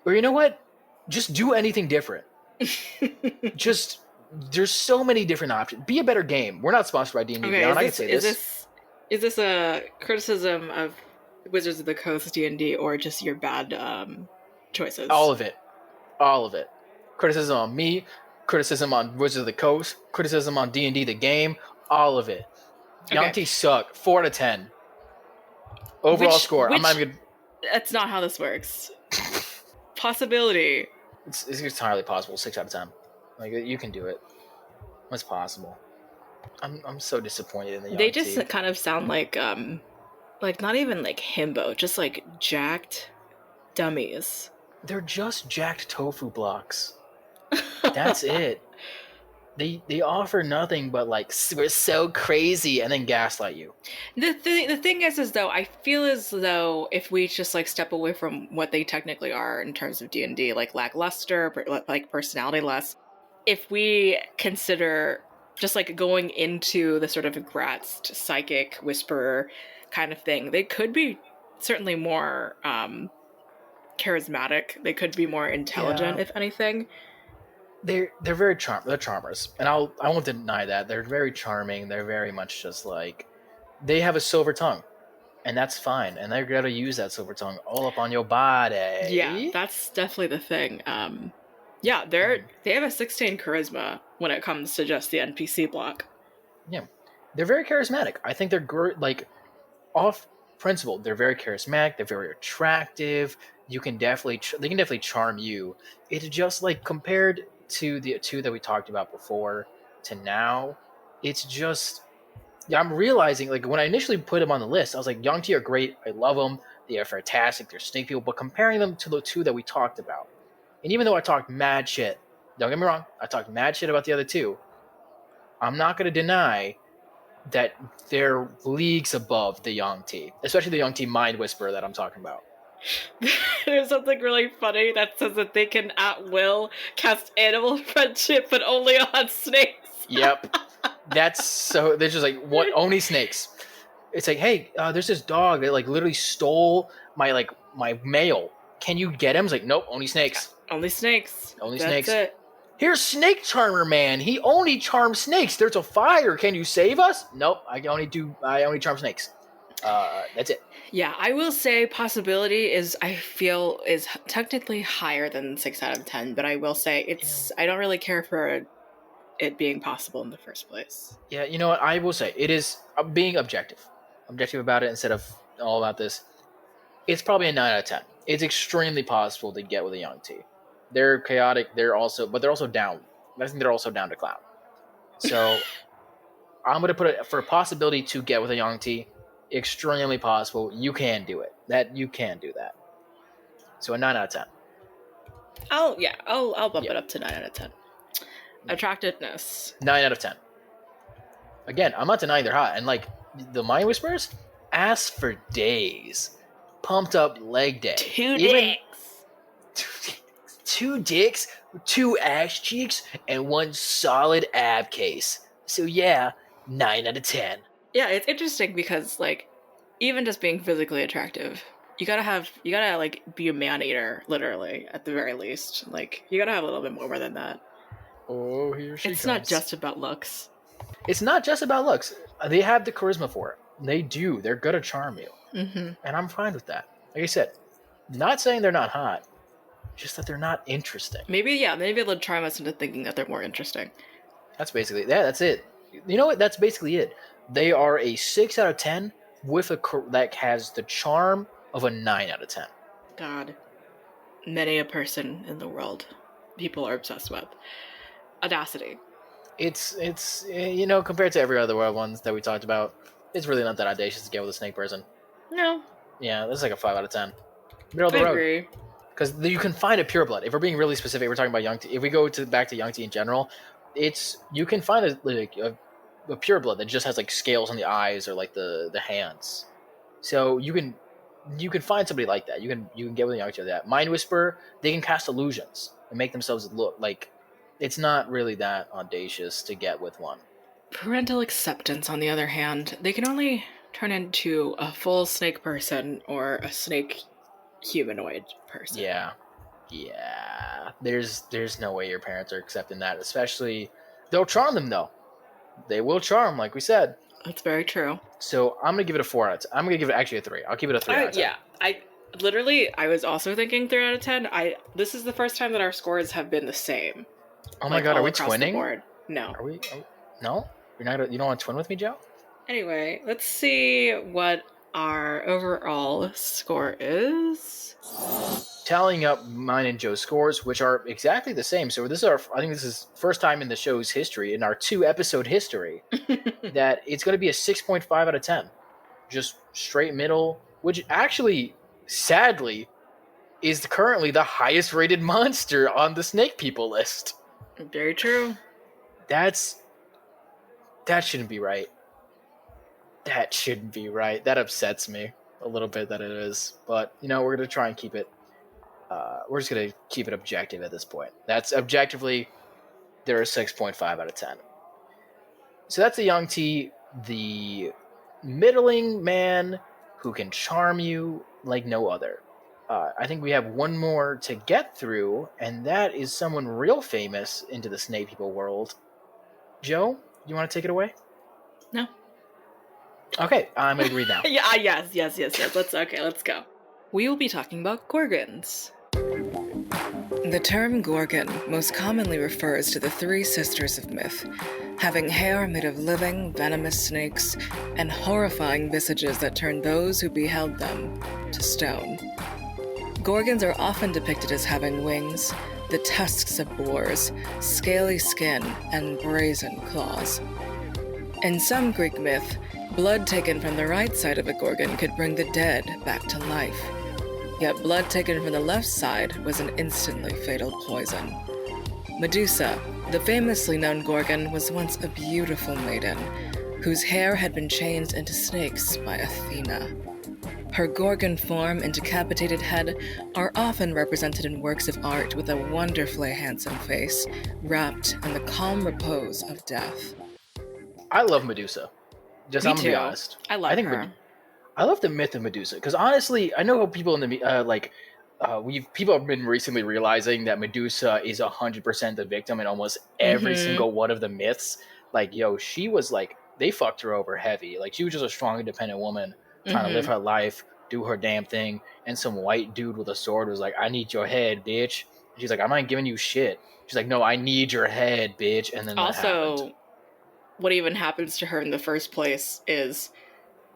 Or you know what? Just do anything different. There's so many different options. Be a better game. We're not sponsored by D&D Beyond. I can say this. Is this a criticism of Wizards of the Coast D&D or just your bad choices? All of it. Criticism on me, criticism on Wizards of the Coast, criticism on D&D the game, all of it. Young T suck. 4 out of 10. Overall score. I'm not even. That's not how this works. Possibility. It's entirely possible. 6 out of 10. Like you can do it. It's possible. I'm so disappointed in the young They just T. kind of sound like not even like himbo, just like jacked dummies. They're just jacked tofu blocks. That's it. They offer nothing but like we're so crazy and then gaslight you. The thing is though, I feel as though if we just like step away from what they technically are in terms of D&D, like lackluster, like personality less, if we consider just like going into the sort of gratzed psychic whisperer kind of thing, they could be certainly more charismatic. They could be more intelligent, if anything. They're very they're charmers, and I won't deny that. They're very charming. They're very much just like they have a silver tongue, and that's fine. And they're gonna use that silver tongue all up on your body. Yeah, that's definitely the thing. Yeah, they have a 16 charisma when it comes to just the NPC block. Yeah, they're very charismatic. I think they're like off principle. They're very charismatic. They're very attractive. They can definitely charm you. It's just like compared to the two that we talked about before to now, it's just I'm realizing like when I initially put them on the list, I was like, Young T are great. I love them. They are fantastic. They're snake people. But comparing them to the two that we talked about, and even though I talked mad shit, don't get me wrong, I talked mad shit about the other two, I'm not going to deny that they're leagues above the Young T, especially the Young T Mind Whisperer that I'm talking about. There's something really funny that says that they can at will cast animal friendship, but only on snakes. Yep. That's so. They're just like, what? Only snakes. It's like, hey, there's this dog that like literally stole my mail. Can you get him? It's like, nope, only snakes. Only snakes. Only That's snakes. It. Here's Snake Charmer Man. He only charms snakes. There's a fire. Can you save us? Nope. I only charm snakes. That's it. Yeah, I will say possibility is technically higher than 6 out of 10, but I will say I don't really care for it being possible in the first place. Yeah, you know what? I will say it is being objective about it instead of all about this. It's probably a 9 out of 10. It's extremely possible to get with a Young T. They're chaotic. But they're also down. I think they're also down to clown. So I'm going to put it for a possibility to get with a Young T. Extremely possible. You can do it. You can do that. So a 9 out of 10. I'll bump it up to 9 out of 10. Attractiveness. 9 out of 10. Again, I'm not denying they're hot. And like the Mind Whisperers, ass for days. Pumped up leg day. Two dicks, 2 ass cheeks, and 1 solid ab case. So yeah, 9 out of 10. Yeah, it's interesting because like even just being physically attractive, you gotta like be a man eater, literally, at the very least. Like you gotta have a little bit more than that. Oh, here she It's not comes. just about looks. It's not just about looks. They have the charisma for it. They do. They're good at charm you. Mm-hmm. And I'm fine with that. Like I said, not saying they're not hot, just that they're not interesting. Maybe they'll charm us into thinking that they're more interesting. That's basically, yeah, that's it. You know what? That's basically it. They are a 6 out of 10 with that has the charm of a 9 out of 10. God, many a person in the world people are obsessed with. Audacity. It's compared to every other ones that we talked about, it's really not that audacious to get with a snake person. No, Yeah, that's like a 5 out of 10. Middle of the I road. agree. Because you can find a pureblood. If we're being really specific, we're talking about young tea. If we go back to young tea in general, you can find a pureblood that just has like scales on the eyes or like the hands. So you can find somebody like that. You can get with a young tea like that. Mind Whisperer, they can cast illusions and make themselves look like it's not really that audacious to get with one. Parental acceptance, on the other hand, they can only turn into a full snake person or a snake humanoid person. Yeah. There's no way your parents are accepting that. Especially, they'll charm them though. They will charm, like we said. That's very true. So I'm gonna give it a 4 out of 10. I'm gonna give it actually a 3. I'll keep it a 3 out of 10. Yeah, I was also thinking 3 out of 10. This is the first time that our scores have been the same. Oh my god, are we twinning? No. Are we? No, you're not. You don't want to twin with me, Joe? Anyway, let's see what our overall score is. Tallying up mine and Joe's scores, which are exactly the same. So I think this is first time in the show's history, in our 2-episode history, that it's going to be a 6.5 out of 10. Just straight middle, which actually, sadly, is currently the highest rated monster on the Snake People list. Very true. That shouldn't be right. That shouldn't be right. That upsets me a little bit that it is. But, we're going to try and keep it. We're just going to keep it objective at this point. That's objectively, they're a 6.5 out of 10. So that's the young T, the middling man who can charm you like no other. I think we have one more to get through, and that is someone real famous into the Snake People world. Joe, you want to take it away? No. Okay, I'm going to read now. Yes. Let's go. We will be talking about Gorgons. The term Gorgon most commonly refers to the 3 sisters of myth, having hair made of living, venomous snakes, and horrifying visages that turn those who beheld them to stone. Gorgons are often depicted as having wings, the tusks of boars, scaly skin, and brazen claws. In some Greek myth, blood taken from the right side of a Gorgon could bring the dead back to life. Yet blood taken from the left side was an instantly fatal poison. Medusa, the famously known Gorgon, was once a beautiful maiden, whose hair had been changed into snakes by Athena. Her Gorgon form and decapitated head are often represented in works of art with a wonderfully handsome face, wrapped in the calm repose of death. I love Medusa. Me I'm gonna too. be honest. I love her. I love the myth of Medusa because honestly, I know people in the people have been recently realizing that Medusa is 100% the victim in almost every single one of the myths. Like, she was like, they fucked her over heavy. Like, she was just a strong, independent woman trying to live her life, do her damn thing, and some white dude with a sword was like, "I need your head, bitch." She's like, "I'm not giving you shit." She's like, "No, I need your head, bitch." And then also, what even happens to her in the first place is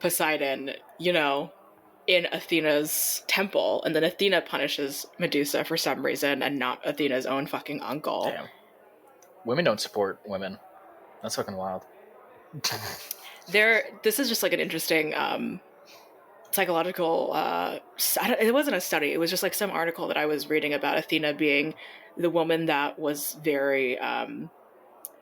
Poseidon, in Athena's temple, and then Athena punishes Medusa for some reason, and not Athena's own fucking uncle. Damn. Women don't support women. That's fucking wild. This is just like an interesting psychological it wasn't a study, it was just like some article that I was reading about Athena being the woman that was very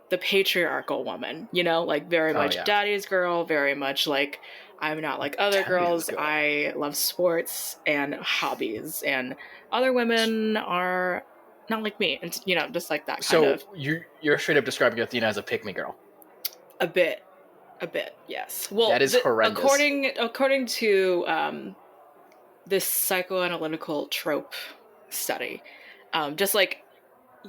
the patriarchal woman, like very much daddy's girl, very much like, I'm not like other girls. I love sports and hobbies, and other women are not like me, and just like that kind of. So you're straight up describing Athena as a pick-me girl. A bit, yes. Well, That is horrendous. according to this psychoanalytical trope study, just like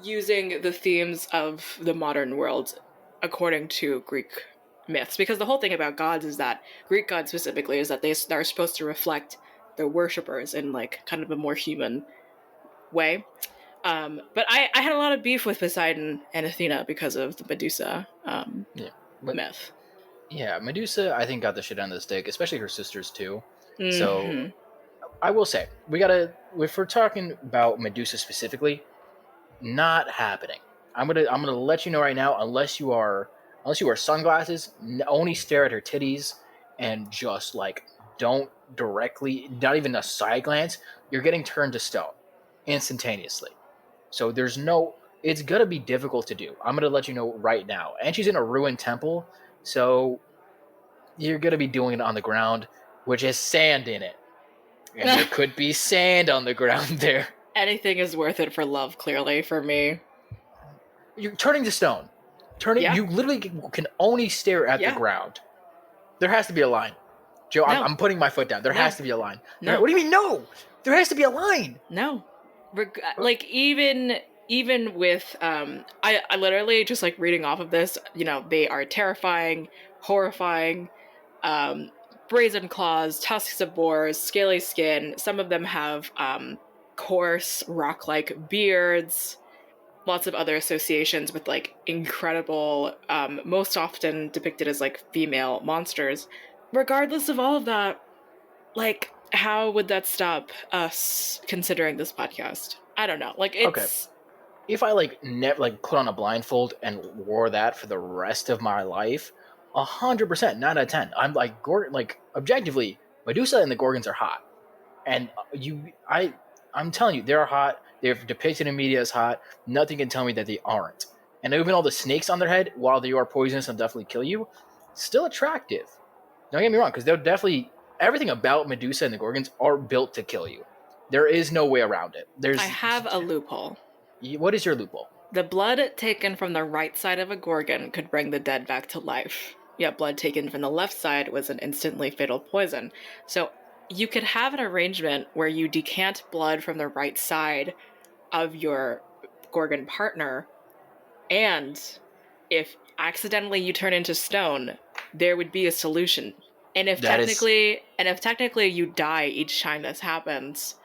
using the themes of the modern world according to Greek myths, because the whole thing about gods is that Greek gods specifically is that they're supposed to reflect their worshippers in like kind of a more human way. But I had a lot of beef with Poseidon and Athena because of the Medusa Yeah. But myth. yeah, Medusa, I think, got the shit on the stick, especially her sisters too. So Mm-hmm. I will say, we gotta, if we're talking about Medusa specifically, not happening. I'm gonna let you know right now, unless you wear sunglasses, only stare at her titties and just like don't directly, not even a side glance, you're getting turned to stone instantaneously. So there's no, it's gonna be difficult to do. I'm gonna let you know right now. And she's in a ruined temple, so you're gonna be doing it on the ground, which has sand in it. And there could be sand on the ground there. Anything is worth it for love, clearly, for me. You're turning to stone. You literally can only stare at the ground. There has to be a line. Joe, No. I'm putting my foot down. There has to be a line. No. What do you mean no? There has to be a line. No. Like, even with, I literally just, like, reading off of this, you know, they are terrifying, horrifying, brazen claws, tusks of boars, scaly skin. Some of them have, coarse, rock-like beards, lots of other associations with, like, incredible, most often depicted as, like, female monsters. Regardless of all of that, like, how would that stop us considering this podcast? I don't know. Like, it's... Okay. If I put on a blindfold and wore that for the rest of my life, 100%, 9 out of 10. I'm like objectively, Medusa and the Gorgons are hot, and I'm telling you, they're hot. They're depicted in media as hot. Nothing can tell me that they aren't. And even all the snakes on their head, while they are poisonous and definitely kill you, still attractive. Don't get me wrong, because they're definitely, everything about Medusa and the Gorgons are built to kill you. There is no way around it. I have a loophole. What is your loophole? The blood taken from the right side of a Gorgon could bring the dead back to life. Yet blood taken from the left side was an instantly fatal poison. So you could have an arrangement where you decant blood from the right side of your Gorgon partner, and if accidentally you turn into stone, there would be a solution. And if technically you die each time this happens,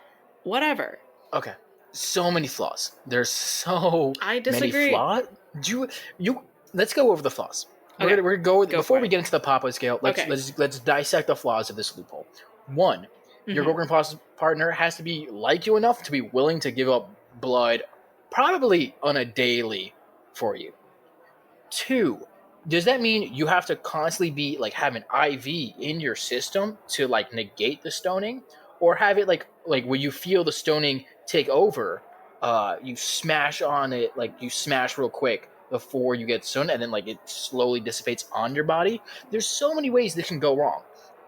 whatever. Okay. So many flaws. There's so I disagree. many flaws. You let's go over the flaws. Okay. We're gonna go before we get into the Papa scale. Let's dissect the flaws of this loophole. One, your Gorgon partner has to be like you enough to be willing to give up blood, probably on a daily, for you. Two, does that mean you have to constantly be like have an IV in your system to like negate the stoning, or have it like when you feel the stoning take over, you smash on it, like you smash real quick before you get stoned, and then like it slowly dissipates on your body? There's so many ways this can go wrong.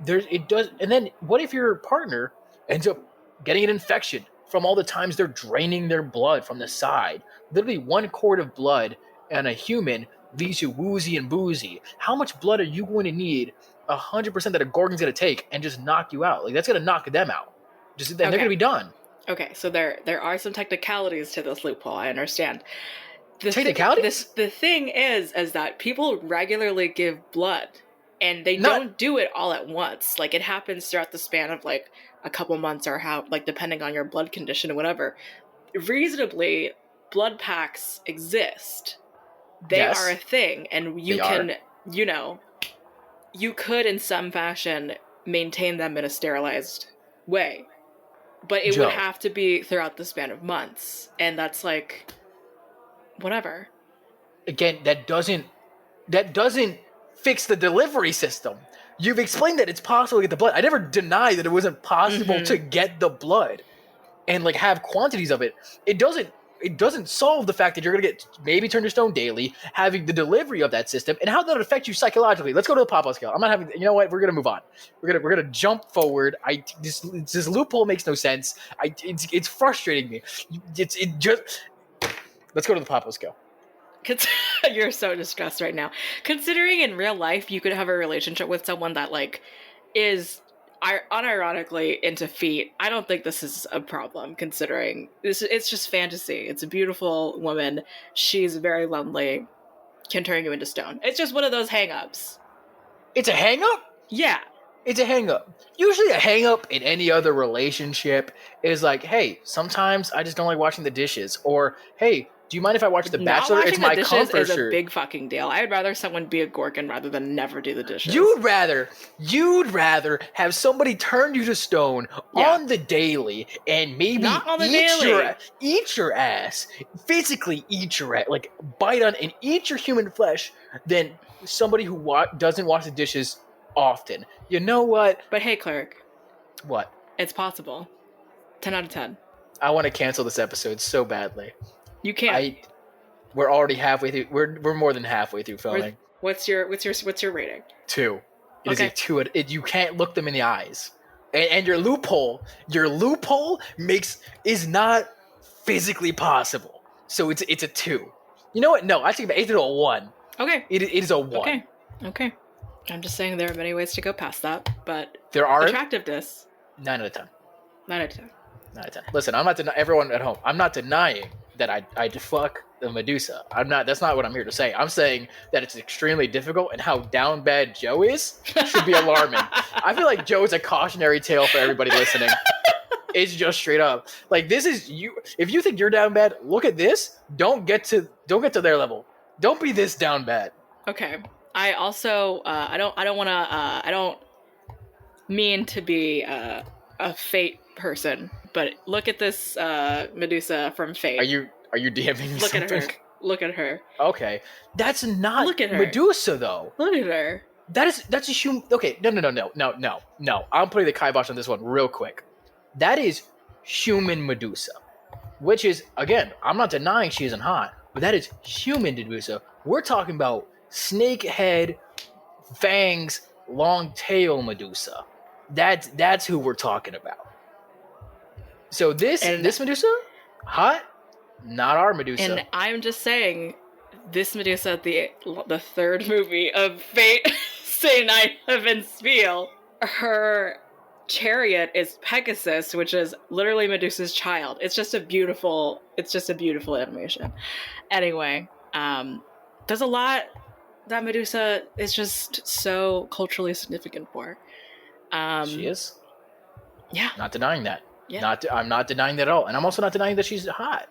And then what if your partner ends up getting an infection from all the times they're draining their blood from the side? Literally 1 quart of blood and a human leaves you woozy and boozy. How much blood are you going to need 100% that a Gorgon's going to take and just knock you out? Like, that's going to knock them out. And they're going to be done. Okay, so there are some technicalities to this loophole, I understand. Technicalities? The thing is that people regularly give blood, and they don't do it all at once. Like, it happens throughout the span of, like, a couple months, or how, like, depending on your blood condition or whatever. Reasonably, blood packs exist. They are a thing, and you could in some fashion maintain them in a sterilized way. But it would have to be throughout the span of months. And that's like, whatever. Again, that doesn't fix the delivery system. You've explained that it's possible to get the blood. I never denied that it wasn't possible to get the blood and like have quantities of it. It doesn't solve the fact that you're going to get maybe turned to stone daily, having the delivery of that system, and how that would affect you psychologically. Let's go to the Papa scale. I'm not having, you know what? We're going to move on. We're going to jump forward. This loophole makes no sense. It's frustrating me. Let's go to the Papa scale. You're so distressed right now. Considering in real life you could have a relationship with someone that like is unironically into feet, I don't think this is a problem. Considering it's just fantasy. It's a beautiful woman. She's very lonely. Can turn you into stone. It's just one of those hang-ups. It's a hang-up? Yeah. It's a hang-up. Usually a hang-up in any other relationship is like, hey, sometimes I just don't like washing the dishes. Or, hey, do you mind if I watch The Bachelor? Not It's washing my the dishes comfort is a shirt. big fucking deal. I'd rather someone be a Gorgon rather than never do the dishes. You'd rather have somebody turn you to stone on the daily and maybe Not on the eat your ass, physically eat your ass, like bite on and eat your human flesh, than somebody who doesn't wash the dishes often. You know what? But hey, Clerk. What? It's possible. 10 out of 10. I want to cancel this episode so badly. You can't. We're already halfway through. We're more than halfway through filming. What's your rating? 2. It is Okay. a 2. You can't look them in the eyes. And your loophole is not physically possible. So it's a 2. You know what? No, I think it's a 1. Okay. It is a 1. Okay. I'm just saying there are many ways to go past that, but There are attractiveness. 9 out of 10. 9 out of 10. 9 out of 10. Listen, I'm not everyone at home. I'm not denying that I'd fuck the Medusa. That's not what I'm here to say. I'm saying that it's extremely difficult, and how down bad Joe is should be alarming. I feel like Joe is a cautionary tale for everybody listening. It's just straight up. Like, this is you. If you think you're down bad, look at this. Don't get to their level. Don't be this down bad. Okay. I also I don't mean to be a Fate person, but look at this Medusa from Fate. Are you DMing me Look something? at her. Look at her. Okay, that's not Look at her. Medusa though. Look at her. That's a human. Okay, no. I'm putting the kibosh on this one real quick. That is human Medusa, which is, again, I'm not denying she isn't hot, but that is human Medusa. We're talking about snake head, fangs, long tail Medusa. That's who we're talking about. So this Medusa, hot, not our Medusa. And I'm just saying, this Medusa, the third movie of Fate, Say Night of Inspiel, her chariot is Pegasus, which is literally Medusa's child. It's just a beautiful animation. Anyway, there's a lot that Medusa is just so culturally significant for. She is. Yeah. Not denying that. Yeah. I'm not denying that at all, and I'm also not denying that she's hot.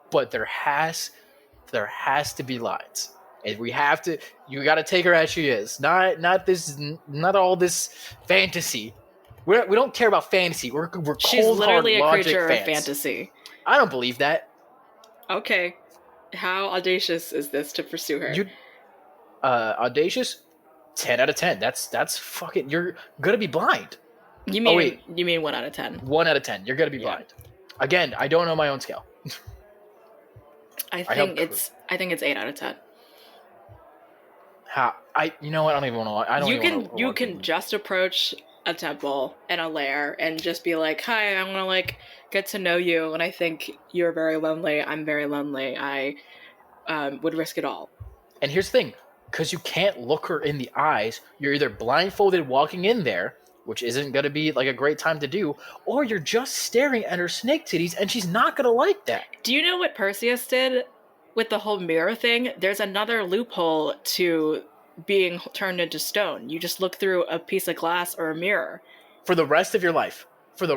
But there has to be lines, and we have to. You got to take her as she is. Not all this fantasy. We don't care about fantasy. We're She's cold, literally hard a logic creature fans. of fantasy. I don't believe that. Okay. How audacious is this to pursue her? Audacious, 10 out of 10. That's fucking. You're gonna be blind. You mean 1 out of 10? 1 out of 10. You're gonna be blind. Again, I don't know my own scale. I think it's 8 out of 10. You know what? I don't even want to. You can just approach a temple and a lair and just be like, "Hi, I want to like get to know you, and I think you're very lonely. I'm very lonely. I would risk it all." And here's the thing, because you can't look her in the eyes, you're either blindfolded walking in there, which isn't going to be like a great time to do, or you're just staring at her snake titties, and she's not going to like that. Do you know what Perseus did with the whole mirror thing? There's another loophole to being turned into stone. You just look through a piece of glass or a mirror. For the rest of your life. Not for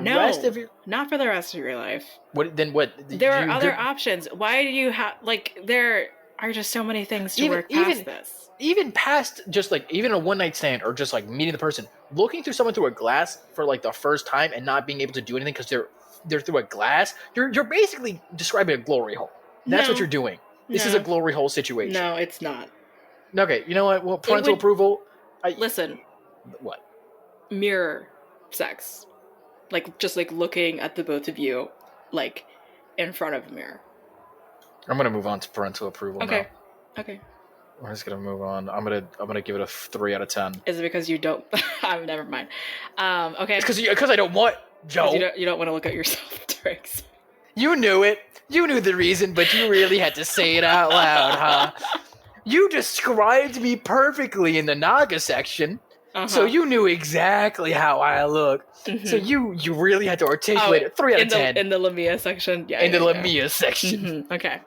the rest of your life. What? There are other options. Why do you have, like, there are just so many things to work past this. Even past just like, even a one night stand or just like meeting the person, looking through someone through a glass for like the first time and not being able to do anything because they're through a glass, you're basically describing a glory hole. That's what you're doing. This is a glory hole situation. No, it's not. Okay, you know what? Well, parental approval. Listen. What? Mirror sex. Like, just like looking at the both of you, like, in front of a mirror. I'm gonna move on to parental approval now. Okay. We're just gonna move on. I'm gonna give it a 3 out of 10. Is it because you don't? Never mind. Okay. It's because I don't want Joe. You don't want to look at yourself during sex. You knew it. You knew the reason, but you really had to say it out loud, huh? You described me perfectly in the Naga section, so you knew exactly how I look. Mhm. So you really had to articulate it. 3 out of 10. In the Lamia section. Yeah. In the yeah. Lamia section. Mhm, okay.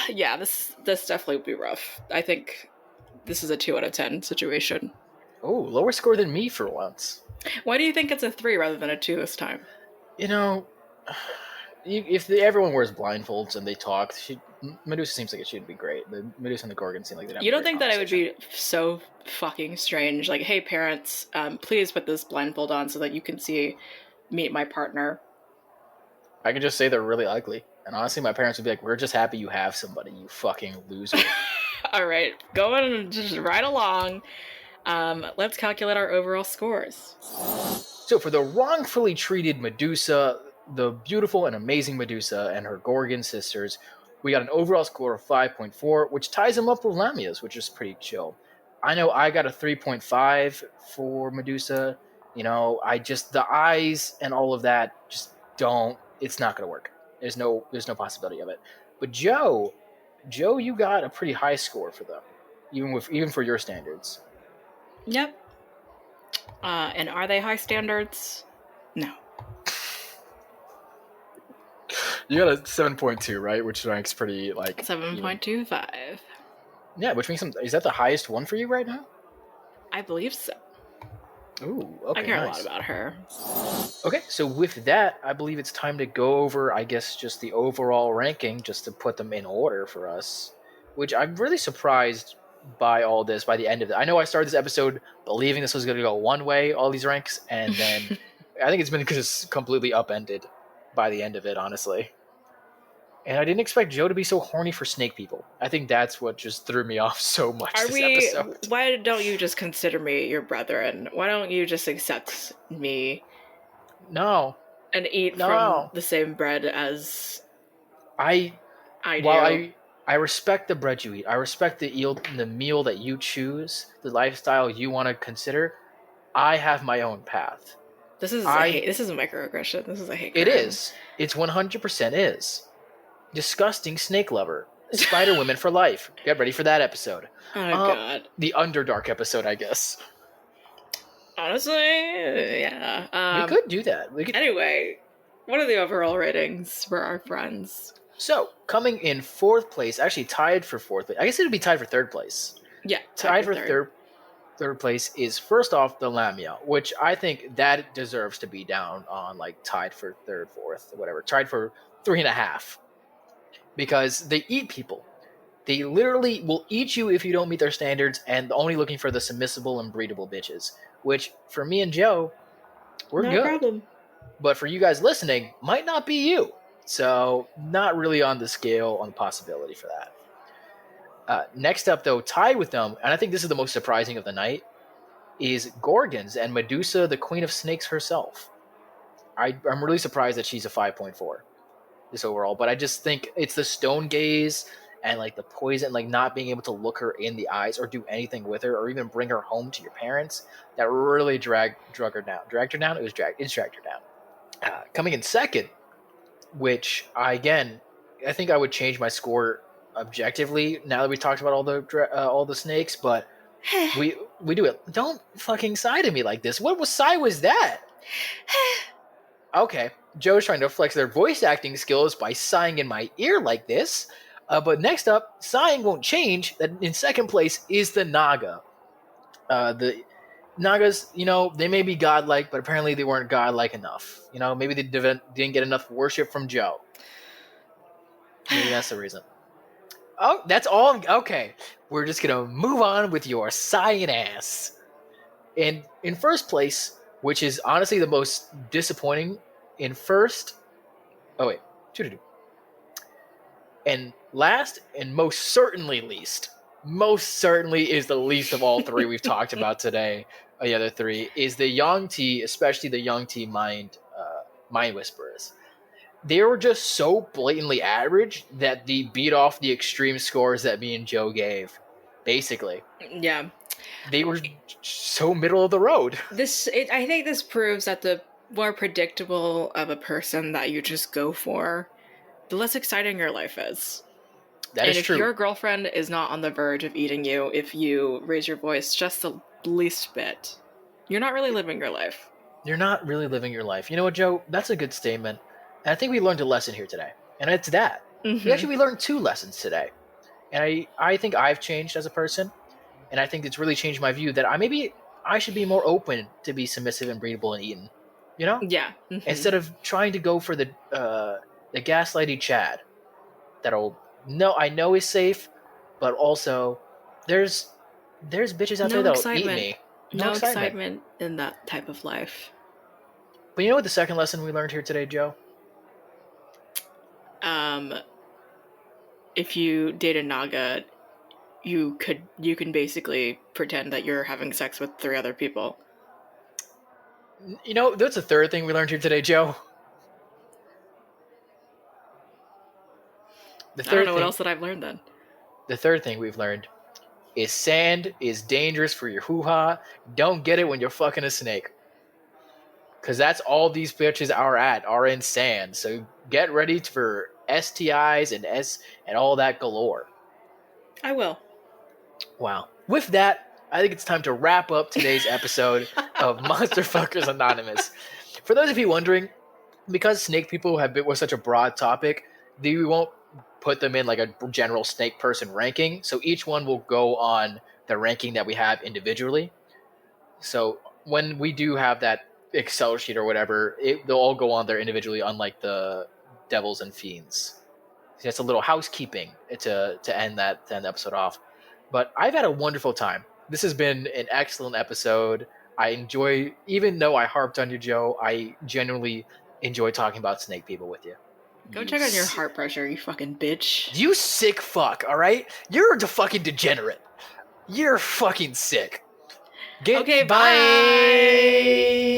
Yeah, this definitely would be rough. I think this is a 2 out of 10 situation. Oh, lower score than me for once. Why do you think it's a 3 rather than a 2 this time? You know, if everyone wears blindfolds and they talk, Medusa seems like it should be great. The Medusa and the Gorgon seem like they'd have You a don't great think that it would conversation. be so fucking strange? Like, hey, parents, please put this blindfold on so that you can meet my partner. I can just say they're really ugly. And honestly, my parents would be like, we're just happy you have somebody, you fucking loser. All right, going just right along. Let's calculate our overall scores. So for the wrongfully treated Medusa, the beautiful and amazing Medusa and her Gorgon sisters, we got an overall score of 5.4, which ties them up with Lamia's, which is pretty chill. I know I got a 3.5 for Medusa. You know, the eyes and all of that just don't, it's not going to work. There's no possibility of it. But Joe, you got a pretty high score for them, even for your standards. Yep. And are they high standards? No. You got a 7.2, right? Which ranks pretty like 7.25. Yeah, which means is that the highest one for you right now? I believe so. Ooh, okay, I care nice. a lot about her. Okay, so with that, I believe it's time to go over, I guess, just the overall ranking, just to put them in order for us. Which I'm really surprised by all this by the end of it. I know I started this episode believing this was going to go one way, all these ranks, and then I think it's been just completely upended by the end of it, honestly. And I didn't expect Joe to be so horny for snake people. I think that's what just threw me off so much episode. Why don't you just consider me your brother, and why don't you just accept me? No. And eat from the same bread as I do. While I respect the bread you eat, I respect the meal that you choose, the lifestyle you want to consider, I have my own path. This is a microaggression. This is a hate crime. It is. It's 100% is. Disgusting snake lover. Spider women for life. Get ready for that episode. Oh, God. The Underdark episode, I guess. Honestly, yeah. We could do that. Anyway, what are the overall ratings for our friends? So, coming in 4th place, actually tied for 4th place. I guess it would be tied for 3rd place. Yeah. Tied for third place is, first off, the Lamia, which I think that deserves to be down on, like, tied for 3rd, 4th, whatever. Tied for 3.5. Because they eat people. They literally will eat you if you don't meet their standards, and only looking for the submissible and breedable bitches. Which, for me and Joe, we're good. No problem. But for you guys listening, might not be you. So, not really on the scale on the possibility for that. Next up, though, tied with them, and I think this is the most surprising of the night, is Gorgons and Medusa, the Queen of Snakes herself. I'm really surprised that she's a 5.4. This overall, but I just think it's the stone gaze and like the poison, like not being able to look her in the eyes or do anything with her or even bring her home to your parents that really dragged her down. Dragged her down? It's dragged her down. Coming in second, which I think I would change my score objectively now that we talked about all the snakes, but we do it. Don't fucking sigh to me like this. What sigh was that? Okay, Joe's trying to flex their voice acting skills by sighing in my ear like this. But next up, sighing won't change. That in second place is the Naga. The Nagas, they may be godlike, but apparently they weren't godlike enough. Maybe they didn't get enough worship from Joe. Maybe that's the reason. Oh, that's all. Okay, we're just gonna move on with your sighing ass. And in first place, which is honestly the most disappointing, in first. Oh wait, and last, and most certainly least. Most certainly is the least of all three we've talked about today. The other three is the Yangti, especially the Yangti Mind Whisperers. They were just so blatantly average that they beat off the extreme scores that me and Joe gave. Basically, yeah, they were so middle of the road. I think this proves that the more predictable of a person that you just go for, the less exciting your life is. That is and if true. your girlfriend is not on the verge of eating you, if you raise your voice just the least bit, you're not really living your life. You're not really living your life. You know what, Joe? That's a good statement. And I think we learned a lesson here today. And it's that. Mm-hmm. We learned 2 lessons today. And I think I've changed as a person. And I think it's really changed my view that I should be more open to be submissive and breedable and eaten. You know? Yeah. Mm-hmm. Instead of trying to go for the gaslighty Chad. I know is safe, but also there's bitches out there that'll eat me. No excitement in that type of life. But you know what the second lesson we learned here today, Joe? If you date a Naga, you can basically pretend that you're having sex with 3 other people. You know, that's the third thing we learned here today, Joe. I don't know what else that I've learned then. The third thing we've learned is sand is dangerous for your hoo-ha. Don't get it when you're fucking a snake. Because that's all these bitches are in sand. So get ready for STIs and all that galore. I will. Wow. With that, I think it's time to wrap up today's episode of Monster Fuckers Anonymous. For those of you wondering, because snake people was such a broad topic, we won't put them in like a general snake person ranking. So each one will go on the ranking that we have individually. So when we do have that Excel sheet or whatever, they'll all go on there individually, unlike the Devils and Fiends. So it's a little housekeeping to end the episode off. But I've had a wonderful time. This has been an excellent episode. I enjoy, even though I harped on you, Joe, I genuinely enjoy talking about snake people with you. Go check on your heart pressure, you fucking bitch. You sick fuck, alright? You're a fucking degenerate. You're fucking sick. Okay, bye.